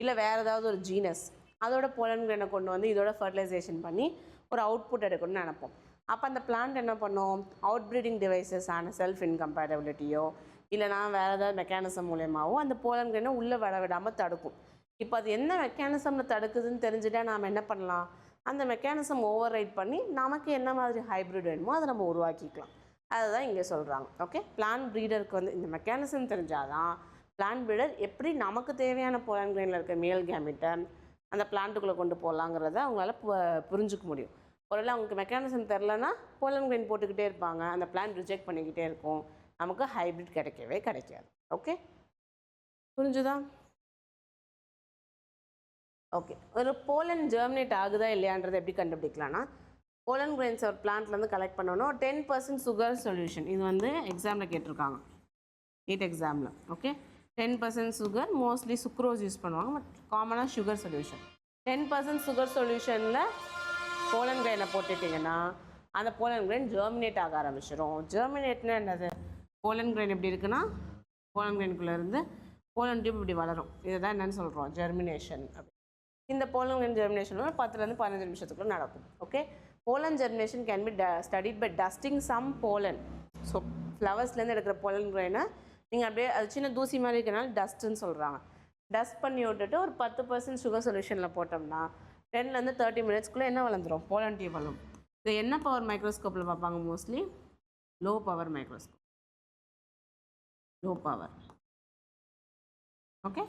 [SPEAKER 1] இல்லை வேறு ஏதாவது ஒரு ஜீனஸ் அதோட போலன் கிரைனை கொண்டு வந்து இதோட ஃபர்டிலைசேஷன் பண்ணி ஒரு அவுட்புட் எடுக்கணும்னு நினைப்போம். அப்போ அந்த பிளான்ட் என்ன பண்ணும்? அவுட் ப்ரீடிங் டிவைசஸ் ஆன செல்ஃப் இன்கம்பேட்டபிலிட்டியோ இல்லைனா வேறு ஏதாவது மெக்கானிசம் மூலயமாவும் அந்த போலன் கிரைனை உள்ளே வர விடாமல் தடுக்கும். இப்போ அது என்ன மெக்கானிசமில் தடுக்குதுன்னு தெரிஞ்சுட்டா நாம் என்ன பண்ணலாம்? அந்த மெக்கானிசம் ஓவர் ரைட் பண்ணி நமக்கு என்ன மாதிரி ஹைப்ரிட் வேணுமோ அதை நம்ம உருவாக்கிக்கலாம். அதுதான் இங்கே சொல்கிறாங்க. ஓகே, பிளான்ட் ப்ரீடருக்கு வந்து இந்த மெக்கானிசம் தெரிஞ்சாதான் பிளான்ட் ப்ரீடர் எப்படி நமக்கு தேவையான போலன் கிரைனில் இருக்க மேல் கேமிட்டை அந்த பிளான்ட்டுக்குள்ளே கொண்டு போகலாங்கிறத அவங்களால புரிஞ்சுக்க முடியும். ஒருவேளை அவங்களுக்கு மெக்கானிசம் தெரிலனா போலன் கிரைன் போட்டுக்கிட்டே இருப்பாங்க, அந்த பிளான்ட் ரிஜெக்ட் பண்ணிக்கிட்டே இருக்கும், நமக்கு ஹைப்ரிட் கிடைக்கவே கிடைக்காது. ஓகே, புரிஞ்சுதா? ஓகே, ஒரு போலன் ஜெர்மினேட் ஆகுதா இல்லையான்றதை எப்படி கண்டுபிடிக்கலாம்னா, போலன் கிரைன்ஸ் ஒரு பிளான்ட்லேருந்து கலெக்ட் பண்ணணும். 10% சுகர் சொல்யூஷன், இது வந்து எக்ஸாமில் கேட்டிருக்காங்க, நீட் எக்ஸாமில். Okay, 10% sugar, mostly sucrose use பண்ணுவாங்க, பட் காமனாக சுகர் சொல்யூஷன். 10% சுகர் சொல்யூஷனில் போலன் கிரைனை போட்டுட்டிங்கன்னா அந்த போலன் கிரைன் ஜெர்மினேட் ஆக ஆரம்பிச்சிடும். ஜெர்மினேட்னா என்னது? போலன் கிரைன் எப்படி இருக்குன்னா போலன் கிரைனுக்குள்ளே இருந்து போலன் டியூப் இப்படி வளரும். இதுதான் என்னென்னு சொல்கிறோம்? ஜெர்மினேஷன். அப்படி இந்த போலன் கிரைன் ஜெர்மினேஷன் 10 to 15 நிமிஷத்துக்குள்ள நடக்கும். Okay, pollen germination can be studied by dusting some pollen. So ஃப்ளவர்ஸ்லேருந்து எடுக்கிற போலன் கிரைனை நீங்கள் அப்படியே அது சின்ன தூசி மாதிரி இருக்கிறனால டஸ்ட்டுன்னு சொல்கிறாங்க. டஸ்ட் பண்ணி விட்டுட்டு ஒரு 10% சுகர் சொல்யூஷனில் போட்டோம்னா 10 to 30 மினிட்ஸ்க்குள்ளே என்ன வளர்ந்துடும்? போலன் டியூப் வளரும். இது என்ன பவர் மைக்ரோஸ்கோப்பில் பார்ப்பாங்க? Mostly low power microscope, low power. Okay,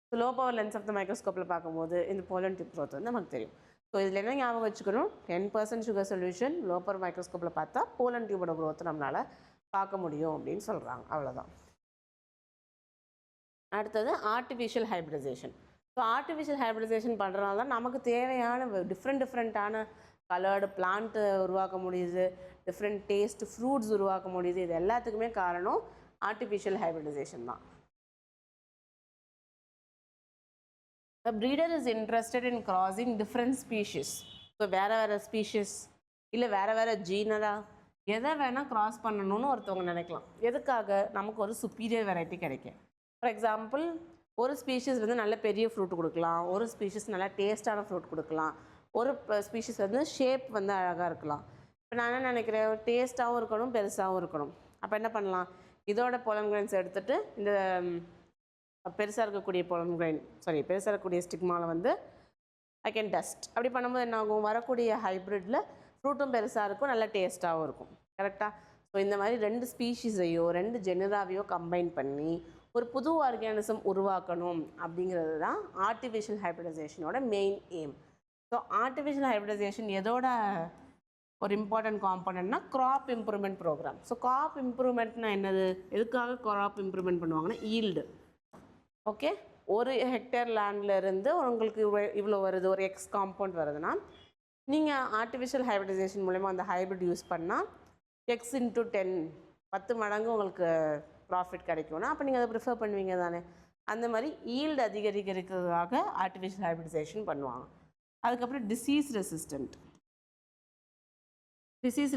[SPEAKER 1] so low power lens of the மைக்ரோஸ்கோப்பில் பார்க்கும்போது இந்த போலன் டியூப் க்ரோத் வந்து நமக்கு தெரியும். ஸோ இதில் என்ன ஞாபகம் வச்சுக்கணும்? 10% சுகர் சொல்யூஷன் லோ பவர் மைக்ரோஸ்கோப்பில் பார்த்தா போலன் டியூபோட க்ரோத் நம்மளால் பார்க்க முடியும் அப்படின்னு சொல்கிறாங்க. அவ்வளோதான். அடுத்தது artificial hybridization. So artificial hybridization பண்ணுறதுனால தான் நமக்கு தேவையான டிஃப்ரெண்ட்டான கலர்டு பிளான்ட்டு உருவாக்க முடியுது, டிஃப்ரெண்ட் டேஸ்ட் ஃப்ரூட்ஸ் உருவாக்க முடியுது. இது எல்லாத்துக்குமே காரணம் ஆர்டிஃபிஷியல் ஹைப்ரிடைசேஷன் தான். The breeder is interested in crossing different species. So வேறு ஸ்பீஷிஸ் இல்லை வேறு ஜீனரா எதை வேணால் க்ராஸ் பண்ணணும்னு ஒருத்தவங்க நினைக்கலாம். எதுக்காக? நமக்கு ஒரு சுப்பீரியர் வெரைட்டி கிடைக்கும். ஃபார் எக்ஸாம்பிள், ஒரு ஸ்பீஷிஸ் வந்து நல்ல பெரிய ஃப்ரூட் கொடுக்கலாம், ஒரு ஸ்பீஷிஸ் நல்லா டேஸ்டான ஃப்ரூட் கொடுக்கலாம், ஒரு ஸ்பீஷிஸ் வந்து ஷேப் வந்து அழகாக இருக்கலாம். இப்போ நான் என்ன நினைக்கிறேன்? டேஸ்ட்டாகவும் இருக்கணும், பெருசாகவும் இருக்கணும். அப்போ என்ன பண்ணலாம்? இதோட போலன் கிரைன்ஸ் எடுத்துகிட்டு இந்த பெருசாக இருக்கக்கூடிய போலன் கிரைன் பெருசாக இருக்கக்கூடிய ஸ்டிக்மாவில் வந்து ஐ கேன் டஸ்ட். அப்படி பண்ணும்போது என்ன ஆகும்? வரக்கூடிய ஹைப்ரிட்டில் ஃப்ரூட்டும் பெருசாக இருக்கும், நல்ல டேஸ்ட்டாகவும் இருக்கும். கரெக்டாக? ஸோ இந்த மாதிரி 2 ஸ்பீஷீஸையோ 2 ஜெனராவையோ கம்பைன் பண்ணி ஒரு புது ஆர்கானிசம் உருவாக்கணும் அப்படிங்கிறது தான் ஆர்டிஃபிஷியல் ஹைப்ரிடைசேஷனோட main aim. So artificial hybridization எதோட ஒரு இம்பார்ட்டன்ட் காம்பனன்ட்னா crop improvement programme. So crop இம்ப்ரூவ்மெண்ட்னா என்னது, எதுக்காக கிராப் இம்ப்ரூவ்மெண்ட் பண்ணுவாங்கன்னா ஈல்டு. ஓகே, ஒரு ஹெக்டேர் லேண்டில் இருந்து உங்களுக்கு இவ்வளோ வருது, ஒரு எக்ஸ் காம்பவுண்ட் வருதுன்னா நீங்கள் ஆர்டிஃபிஷியல் ஹைப்ரிடைசேஷன் மூலமா அந்த ஹைப்ரிட் யூஸ் பண்ணால் எக்ஸ் இன்ட்டு 10 மடங்கு உங்களுக்கு ப்ராஃபிட் கிடைக்கும்னா அப்போ நீங்கள் அதை ப்ரிஃபர் பண்ணுவீங்க தானே. அந்த மாதிரி ஈல்டு அதிகரிக்கிறதுக்காக ஆர்டிஃபிஷியல் ஹைப்ரிடைசேஷன் பண்ணுவாங்க. அதுக்கப்புறம் டிசீஸ்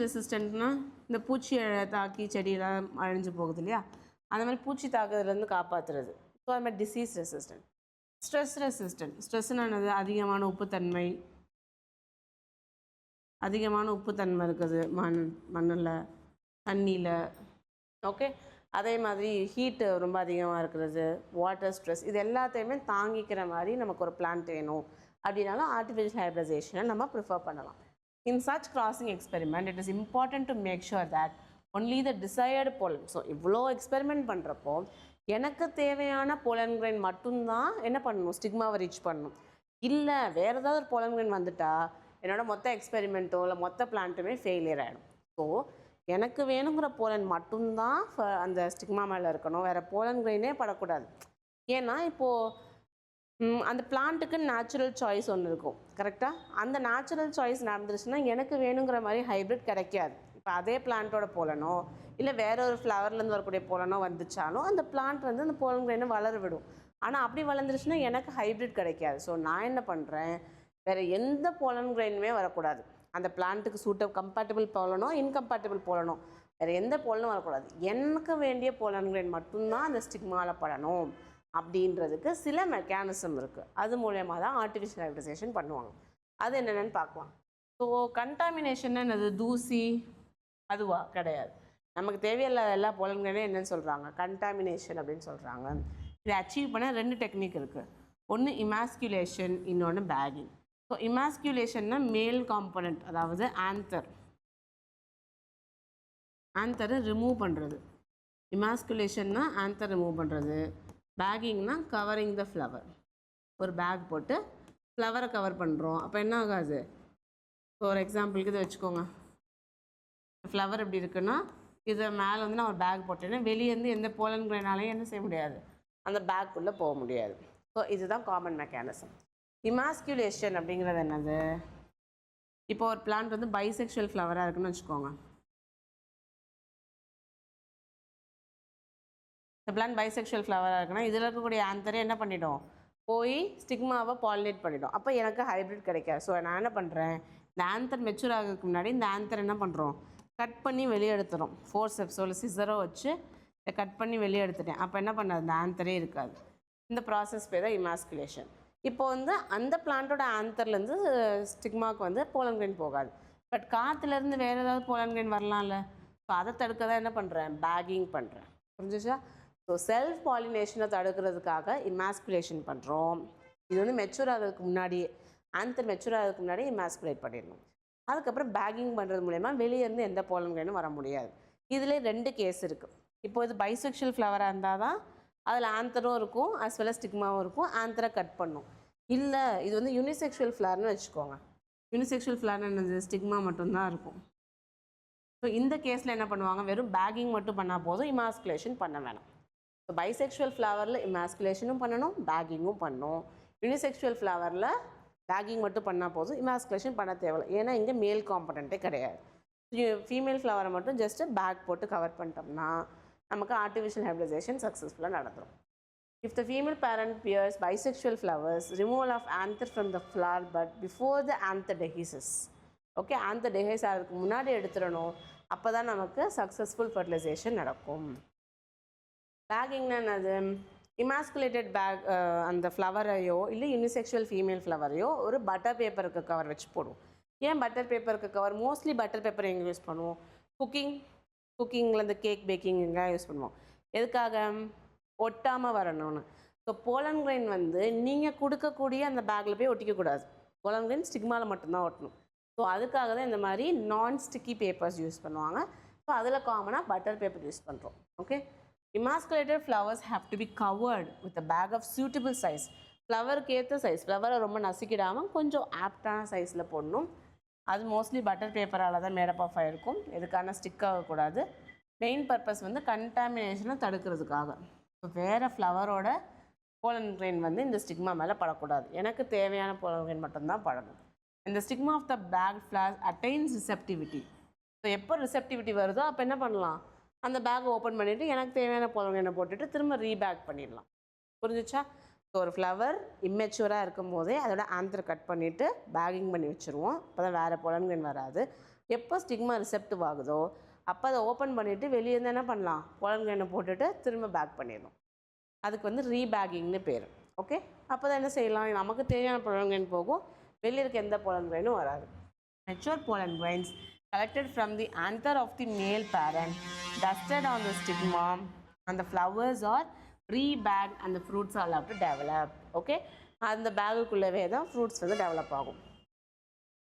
[SPEAKER 1] ரெசிஸ்டன்ட்னா இந்த பூச்சி தாக்கி செடியெல்லாம் அழிஞ்சு போகுது இல்லையா, அந்த மாதிரி பூச்சி தாக்குதலேருந்து காப்பாற்றுறது. ஸோ அது மாதிரி டிசீஸ் ரெசிஸ்டன்ட். ஸ்ட்ரெஸ் ரெசிஸ்டன்ட், ஸ்ட்ரெஸ்ஸுன்னு அதிகமான உப்புத்தன்மை இருக்குது மண்ணில், தண்ணியில். ஓகே, அதே மாதிரி ஹீட்டு ரொம்ப அதிகமாக இருக்கிறது, வாட்டர் ஸ்ட்ரெஸ், இது எல்லாத்தையுமே தாங்கிக்கிற மாதிரி நமக்கு ஒரு பிளான்ட் வேணும் அப்படின்னாலும் ஆர்டிஃபிஷியல் ஹைப்ரிடைசேஷனை நம்ம ப்ரிஃபர் பண்ணலாம். In such crossing experiment, it is important to make sure that only the desired pollen. So இவ்வளோ எக்ஸ்பெரிமெண்ட் பண்ணுறப்போ எனக்கு தேவையான pollen grain மட்டும்தான் என்ன பண்ணணும், ஸ்டிக்மாவை ரீச் பண்ணணும். இல்லை வேறு ஏதாவது ஒரு pollen grain வந்துட்டா என்னோட மொத்த எக்ஸ்பெரிமெண்ட்டோ இல்லை மொத்த பிளான்ட்டுமே ஃபெயிலியர் ஆகிடும். ஸோ எனக்கு வேணுங்கிற போலன் மட்டும்தான் அந்த ஸ்டிக்மா மேலே இருக்கணும், வேறு pollen grain படக்கூடாது. ஏன்னா இப்போது அந்த பிளான்ட்டுக்கு நேச்சுரல் சாய்ஸ் ஒன்று இருக்கும் கரெக்டாக. அந்த நேச்சுரல் சாய்ஸ் நடந்துருச்சுன்னா எனக்கு வேணுங்கிற மாதிரி ஹைப்ரிட் கிடைக்காது. இப்போ அதே பிளான்ட்டோட போலனோ இல்லை வேற ஒரு ஃப்ளவர்லேருந்து வரக்கூடிய போலனோ வந்துச்சாலும் அந்த பிளான்ட் வந்து அந்த pollen grain வளர விடும். ஆனால் அப்படி வளர்ந்துருச்சுன்னா எனக்கு ஹைப்ரிட் கிடைக்காது. ஸோ நான் என்ன பண்ணுறேன், வேறு எந்த pollen grainமே வரக்கூடாது. அந்த பிளான்ட்டுக்கு கம்பேட்டபிள் போலனோ இன்கம்பேட்டபிள் போலனோ வேறு எந்த போலனும் வரக்கூடாது. எனக்கு வேண்டிய pollen grain மட்டும்தான் அந்த ஸ்டிக்மாவில் படணும் அப்படின்றதுக்கு சில மெக்கானிசம் இருக்குது. அது மூலயமா தான் ஆர்டிஃபிஷியல் ஹைப்ரிடைசேஷன் பண்ணுவாங்க. அது என்னென்னு பார்க்கலாம். ஸோ கண்டாமினேஷன் என்னது, தூசி அதுவா கிடையாது. நமக்கு தேவையில்லாத எல்லா pollen grain என்னன்னு சொல்கிறாங்க, கண்டாமினேஷன் அப்படின்னு சொல்கிறாங்க. இதை அச்சீவ் பண்ண 2 டெக்னிக் இருக்குது. ஒன்று இமாஸ்குலேஷன், இன்னொன்று பேகிங். ஸோ இமாஸ்குலேஷன்னா மேல் காம்பனண்ட், அதாவது ஆந்தரை ரிமூவ் பண்ணுறது. இமாஸ்குலேஷன்னா ஆந்தர் ரிமூவ் பண்ணுறது. பேகிங்னா கவரிங் த ஃப்ளவர். ஒரு பேக் போட்டு ஃப்ளவரை கவர் பண்ணுறோம். அப்போ என்ன ஆகாது, ஒரு எக்ஸாம்பிளுக்கு இதை வச்சுக்கோங்க. ஃப்ளவர் எப்படி இருக்குன்னா இதை மேலே வந்து நான் ஒரு பேக் போட்டேன்னா வெளியேருந்து எந்த pollen grainனாலையும் என்ன செய்ய முடியாது, அந்த பேக்குள்ளே போக முடியாது. ஸோ இதுதான் காமன் மெக்கானிசம். இமாஸ்குலேஷன் அப்படிங்கிறது என்னது, இப்போ ஒரு பிளான்ட் வந்து பைசெக்ஷுவல் ஃப்ளவராக இருக்குன்னு வச்சுக்கோங்க. இந்த பிளான்ட் பைசெக்ஷுவல் ஃப்ளவராக இருக்குன்னா இதில் இருக்கக்கூடிய ஆந்தரை என்ன பண்ணிடும், போய் ஸ்டிக்மாவை பாலினேட் பண்ணிடும். அப்போ எனக்கு ஹைப்ரிட் கிடைக்காது. ஸோ நான் என்ன பண்ணுறேன், இந்த ஆந்தர் மெச்சூர் ஆகிறதுக்கு முன்னாடி இந்த ஆந்தர் என்ன பண்ணுறோம், கட் பண்ணி வெளியே எடுத்துடும். ஃபோர்செப்ஸோ இல்லை சிசரோ வச்சு கட் பண்ணி வெளியே எடுத்துட்டேன். அப்போ என்ன பண்ணாது, இந்த ஆந்தரே இருக்காது. இந்த ப்ராசஸ் பேர் தான் இமாஸ்குலேஷன். இப்போ வந்து அந்த பிளான்ட்டோட ஆந்தர்லேருந்து ஸ்டிக்மாவுக்கு வந்து pollen grain போகாது. பட் காற்றுலேருந்து வேறு ஏதாவது pollen grain வரலாம்ல. ஸோ அதை தடுக்க தான் என்ன பண்ணுறேன், பேகிங் பண்ணுறேன். புரிஞ்சிச்சா? ஸோ செல்ஃப் பாலினேஷனை தடுக்கிறதுக்காக இமாஸ்குலேஷன் பண்ணுறோம். இது வந்து மெச்சூர் ஆகிறதுக்கு முன்னாடியே, ஆந்தர் மெச்சூர் ஆகிறதுக்கு முன்னாடியே இமாஸ்குலேட் பண்ணிடணும். அதுக்கப்புறம் பேகிங் பண்ணுறது மூலயமா வெளியேருந்து எந்த pollen grainம் வர முடியாது. இதில் 2 கேஸ் இருக்குது. இப்போ இது பைசெக்ஷுவல் ஃப்ளவராக இருந்தால் தான் அதில் ஆந்தரும் இருக்கும் அஸ் வெல் ஸ்டிக்மாவும் இருக்கும், ஆந்தரை கட் பண்ணும். இல்லை இது வந்து யூனிசெக்ஷுவல் ஃப்ளவர்னு வச்சுக்கோங்க. யூனிசெக்ஷுவல் ஃப்ளவர்னு என்னது, ஸ்டிக்மா மட்டும்தான் இருக்கும். ஸோ இந்த கேஸில் என்ன பண்ணுவாங்க, வெறும் பேகிங் மட்டும் பண்ணால் போதும், இமாஸ்குலேஷன் பண்ண வேணாம். ஸோ பைசெக்ஷுவல் ஃப்ளவரில் இமாஸ்குலேஷனும் பண்ணணும், பேகிங்கும் பண்ணணும். யூனிசெக்ஷுவல் ஃப்ளவரில் பேகிங் மட்டும் பண்ணால் போதும், இமாஸ்குலேஷன் பண்ண தேவையில்லை. ஏன்னா இங்கே மேல் காம்பனண்ட்டே கிடையாது. ஃபீமேல் ஃப்ளவரை மட்டும் ஜஸ்ட்டு பேக் போட்டு கவர் பண்ணிட்டோம்னா நமக்கு ஆர்டிஃபிஷியல் ஹைப்ரிடைசேஷன் சக்ஸஸ்ஃபுல்லாக நடந்துடும். If the female parent bears bisexual flowers, removal of anther from the flower bud before the anther dehisces. Okay, anther dehisce ஆகிறதுக்கு முன்னாடி எடுத்துடணும். அப்போ தான் நமக்கு சக்ஸஸ்ஃபுல் ஃபர்டிலைசேஷன் நடக்கும். பேகிங்னா என்னது, இமாஸ்குலேட்டட் பேக் அந்த ஃப்ளவரையோ இல்லை யூனிசெக்ஷுவல் ஃபீமேல் ஃப்ளவரையோ ஒரு பட்டர் பேப்பருக்கு கவர் வச்சு போடுவோம். ஏன் பட்டர் பேப்பருக்கு கவர், மோஸ்ட்லி பட்டர் பேப்பர் எங்கே யூஸ் பண்ணுவோம், குக்கிங்கில் இந்த கேக் பேக்கிங் எங்கே யூஸ் பண்ணுவோம். எதுக்காக, ஒட்டாமல் வரணும்னு. ஸோ pollen grain வந்து நீங்கள் கொடுக்கக்கூடிய அந்த பேக்கில் போய் ஒட்டிக்கக்கூடாது. pollen grain ஸ்டிக்மாவில் மட்டும்தான் ஒட்டணும். ஸோ அதுக்காக தான் இந்த மாதிரி நான் ஸ்டிக்கி பேப்பர்ஸ் யூஸ் பண்ணுவாங்க. ஸோ அதில் காமனாக பட்டர் பேப்பர் யூஸ் பண்ணுறோம். Okay, emasculated flowers have to be covered with a bag of suitable size. ஃப்ளவருக்கு ஏற்ற சைஸ், ஃப்ளவரை ரொம்ப நசுக்கிடாமல் கொஞ்சம் ஆப்டான சைஸில் போடணும். அது மோஸ்ட்லி பட்டர் பேப்பரால் தான் மேடப் ஆஃப் ஆகிருக்கும். எதுக்கான ஸ்டிக் ஆகக்கூடாது. மெயின் பர்பஸ் வந்து கண்டாமினேஷனை தடுக்கிறதுக்காக. ஸோ வேறு ஃப்ளவரோட போலன் கிரெயின் வந்து இந்த ஸ்டிக்மா மேலே படக்கூடாது. எனக்கு தேவையான போலன் கிரெயின் மட்டும்தான் படணும். இந்த stigma of the bag flower attains receptivity. So எப்போ ரிசெப்டிவிட்டி வருதோ அப்போ என்ன பண்ணலாம், அந்த பேக்கை ஓப்பன் பண்ணிவிட்டு எனக்கு தேவையான போலன் கிரெயினை போட்டுட்டு திரும்ப ரீபேக் பண்ணிடலாம். புரிஞ்சிச்சா? ஸோ ஒரு ஃப்ளவர் இம்மெச்சூராக இருக்கும் போதே அதோட ஆந்தர் கட் பண்ணிவிட்டு பேக்கிங் பண்ணி வச்சுருவோம். அப்போ தான் வேறு போலன் கிரெயின் வராது. எப்போ ஸ்டிக்மா ரிசெப்டிவ் ஆகுதோ அப்போ அதை ஓப்பன் பண்ணிவிட்டு வெளியே இருந்து என்ன பண்ணலாம், போலன் கிரெயினை போட்டுட்டு திரும்ப பேக் பண்ணிடணும். அதுக்கு வந்து ரீபேக்கிங்னு பேர். ஓகே, அப்போ தான் என்ன செய்யலாம், நமக்கு தேவையான போலன் கிரெயின் போகும், வெளியே இருக்க எந்த போலன் கிரெயினும் வராது. Mature pollen grains collected from the anther of the male parent, dusted on the stigma, and the flowers are re-bagged and the fruits are allowed to develop. Okay, அந்த பேக்குக்குள்ளவே தான் ஃப்ரூட்ஸ் வந்து டெவலப் ஆகும்.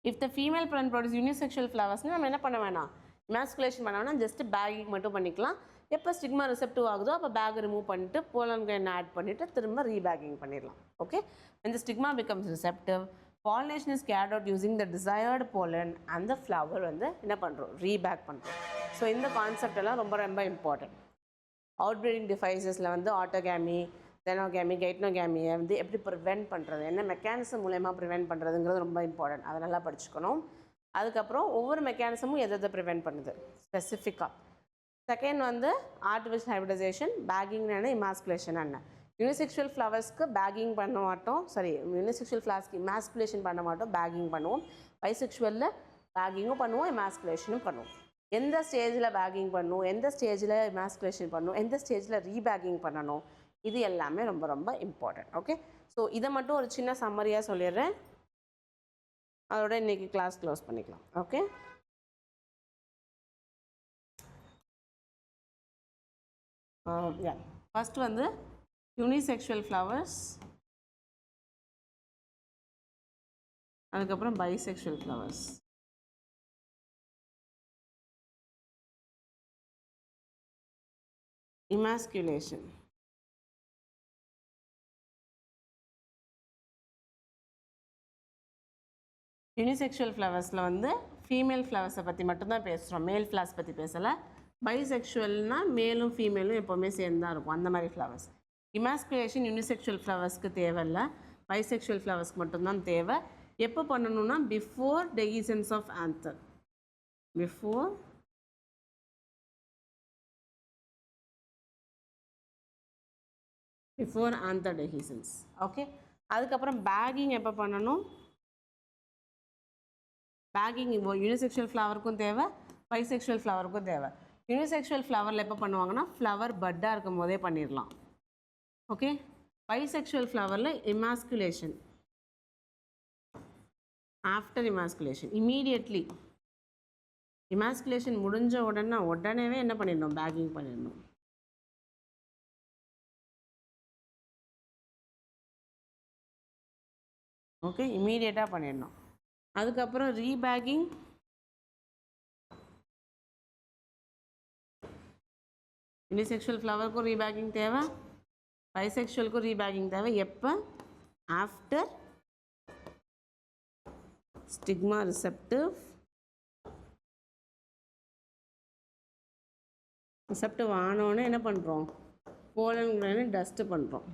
[SPEAKER 1] If the female plant produce unisexual flowers நம்ம என்ன பண்ண வேணாம், எமாஸ்குலேஷன் பண்ண வேணாம், ஜஸ்ட் பேக்கிங் மட்டும் பண்ணிக்கலாம். எப்போ ஸ்டிக்மா ரிசெப்டிவ் ஆகுதோ அப்போ பேக் ரிமூவ் பண்ணிட்டு போலன் கிரெயின் ஆட் பண்ணிவிட்டு திரும்ப ரீபேக்கிங் பண்ணிடலாம். Okay, when the stigma becomes receptive, pollination is carried out using the desired pollen and the flower வந்து என்ன பண்ணுறோம், ரீபேக் பண்ணுறோம். ஸோ இந்த கான்செப்ட் எல்லாம் ரொம்ப ரொம்ப இம்பார்ட்டன்ட். அவுட்பிரீடிங் டிவைசஸில் வந்து ஆட்டோகேமி, தெனோகேமி, கைட்னோகேமியை வந்து எப்படி ப்ரிவென்ட் பண்ணுறது, என்ன மெக்கானிசம் மூலயமா ப்ரிவென்ட் பண்ணுறதுங்கிறது ரொம்ப இம்பார்ட்டன்ட். அதை நல்லா படிச்சுக்கணும். அதுக்கப்புறம் ஒவ்வொரு மெக்கானிசமும் எதை ப்ரிவென்ட் பண்ணுது ஸ்பெசிஃபிக்காக. செகண்ட் வந்து ஆர்டிஃபிஷியல் ஹைப்ரிடைசேஷன், பேக்கிங் என்ன, இமாஸ்குலேஷன் என்ன. யூனிசெக்ஷுவல் ஃப்ளவர்ஸ்க்கு பேக்கிங் பண்ண மாட்டோம், யூனிசெக்ஷுவல் ஃப்ளவர்ஸ்க்கு இமாஸ்குலேஷன் பண்ண மாட்டோம், பேக்கிங் பண்ணுவோம். பைசெக்ஷுவலில் பேக்கிங்கும் பண்ணுவோம், இமாஸ்குலேஷனும் பண்ணுவோம். எந்த ஸ்டேஜில் பேக்கிங் பண்ணணும், எந்த ஸ்டேஜில் இமாஸ்குலேஷன் பண்ணணும், எந்த ஸ்டேஜில் ரீபேக்கிங் பண்ணணும், இது எல்லாமே ரொம்ப ரொம்ப இம்பார்ட்டன்ட். ஓகே, ஸோ இதை மட்டும் ஒரு சின்ன சம்மரியாக சொல்லிடுறேன். அதோட இன்றைக்கி கிளாஸ் க்ளோஸ் பண்ணிக்கலாம். ஓகே, ஃபஸ்ட் வந்து யூனிசெக்ஷுவல் ஃப்ளவர்ஸ், அதுக்கப்புறம் பைசெக்ஷுவல் ஃப்ளவர்ஸ், இமாஸ்குலேஷன், யூனிசெக்ஷுவல் ஃப்ளவர்ஸில் வந்து ஃபீமேல் ஃப்ளவர்ஸை பற்றி மட்டும்தான் பேசுகிறோம், மேல் ஃப்ளவர்ஸ் பற்றி பேசலை. பைசெக்ஷுவல்னால் மேலும் ஃபீமேலும் எப்போவுமே சேர்ந்து தான் இருக்கும், அந்த மாதிரி ஃப்ளவர்ஸ். இமாஸ்குலேஷன் யூனிசெக்ஷுவல் ஃப்ளவர்ஸ்க்கு தேவையில்லை, பைசெக்ஷுவல் ஃப்ளவர்ஸ்க்கு மட்டும்தான் தேவை. எப்போ பண்ணணும்னா before dehiscence of anther, before anther dehiscence. Okay, அதுக்கப்புறம் பேக்கிங் எப்போ பண்ணணும், பேக்கிங் யூனிசெக்ஷுவல் ஃப்ளவருக்கும் தேவை, பைசெக்ஷுவல் ஃப்ளவருக்கும் தேவை. யூனிசெக்ஷுவல் ஃப்ளவரில் எப்போ பண்ணுவாங்கன்னா ஃப்ளவர் பட்டாக இருக்கும் போதே பண்ணிடலாம். Okay, bisexual ஃப்ளவரில் emasculation, after emasculation, immediately emasculation முடிஞ்ச உடனேவே என்ன பண்ணிடணும், பேக்கிங் பண்ணிடணும். ஓகே, இமீடியட்டாக பண்ணிடணும். அதுக்கப்புறம் ரீபேக்கிங், யூனிசெக்ஷுவல் ஃப்ளவருக்கும் ரீபேக்கிங் தேவை, பைசெக்ஷுவலுக்கும் ரீபேக்கிங் தேவை. எப்போ, ஆஃப்டர் ஸ்டிக்மா ரிசெப்டிவ் ஆனோடனே என்ன பண்ணுறோம், போலன் கிரெயின் டஸ்ட்டு பண்ணுறோம்.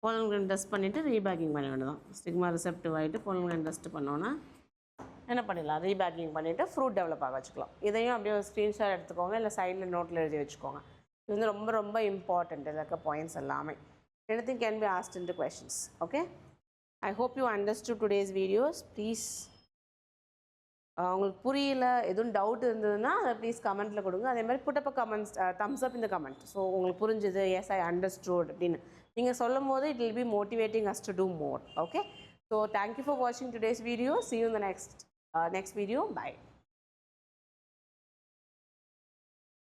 [SPEAKER 1] போலன் கிரெயின் டஸ்ட் பண்ணிவிட்டு ரீபேக்கிங் பண்ண வேண்டியதான். ஸ்டிக்மா ரிசெப்டிவ் ஆகிட்டு போலன் கிரெயின் டஸ்ட்டு பண்ணோன்னா என்ன பண்ணிடலாம், ரீபேக்கிங் பண்ணிவிட்டு ஃப்ரூட் டெவலப் ஆக வச்சுக்கலாம். இதையும் அப்படியே ஒரு ஸ்க்ரீன்ஷாட் எடுத்துக்கோங்க, இல்லை சைடில் நோட்டில் எழுதி வச்சுக்கோங்க. இது வந்து ரொம்ப ரொம்ப இம்பார்ட்டண்ட். இதில் இருக்க பாயிண்ட்ஸ் எல்லாமே anything can be asked into questions. Okay, I hope you understood today's videos. Please உங்களுக்கு புரியல, எதுவும் டவுட் இருந்ததுன்னா அதை ப்ளீஸ் கமெண்ட்டில் கொடுங்க. அதே மாதிரி புட் அப் அ கமெண்ட்ஸ், தம்ஸ் அப் இந்த கமெண்ட். ஸோ உங்களுக்கு புரிஞ்சுது, எஸ் ஐ அண்டர்ஸ்டுட் அப்படின்னு நீங்கள் சொல்லும் போது it will be motivating as to do more. Okay, so thank you for வாட்சிங் today's video. See you in the next video. Bye.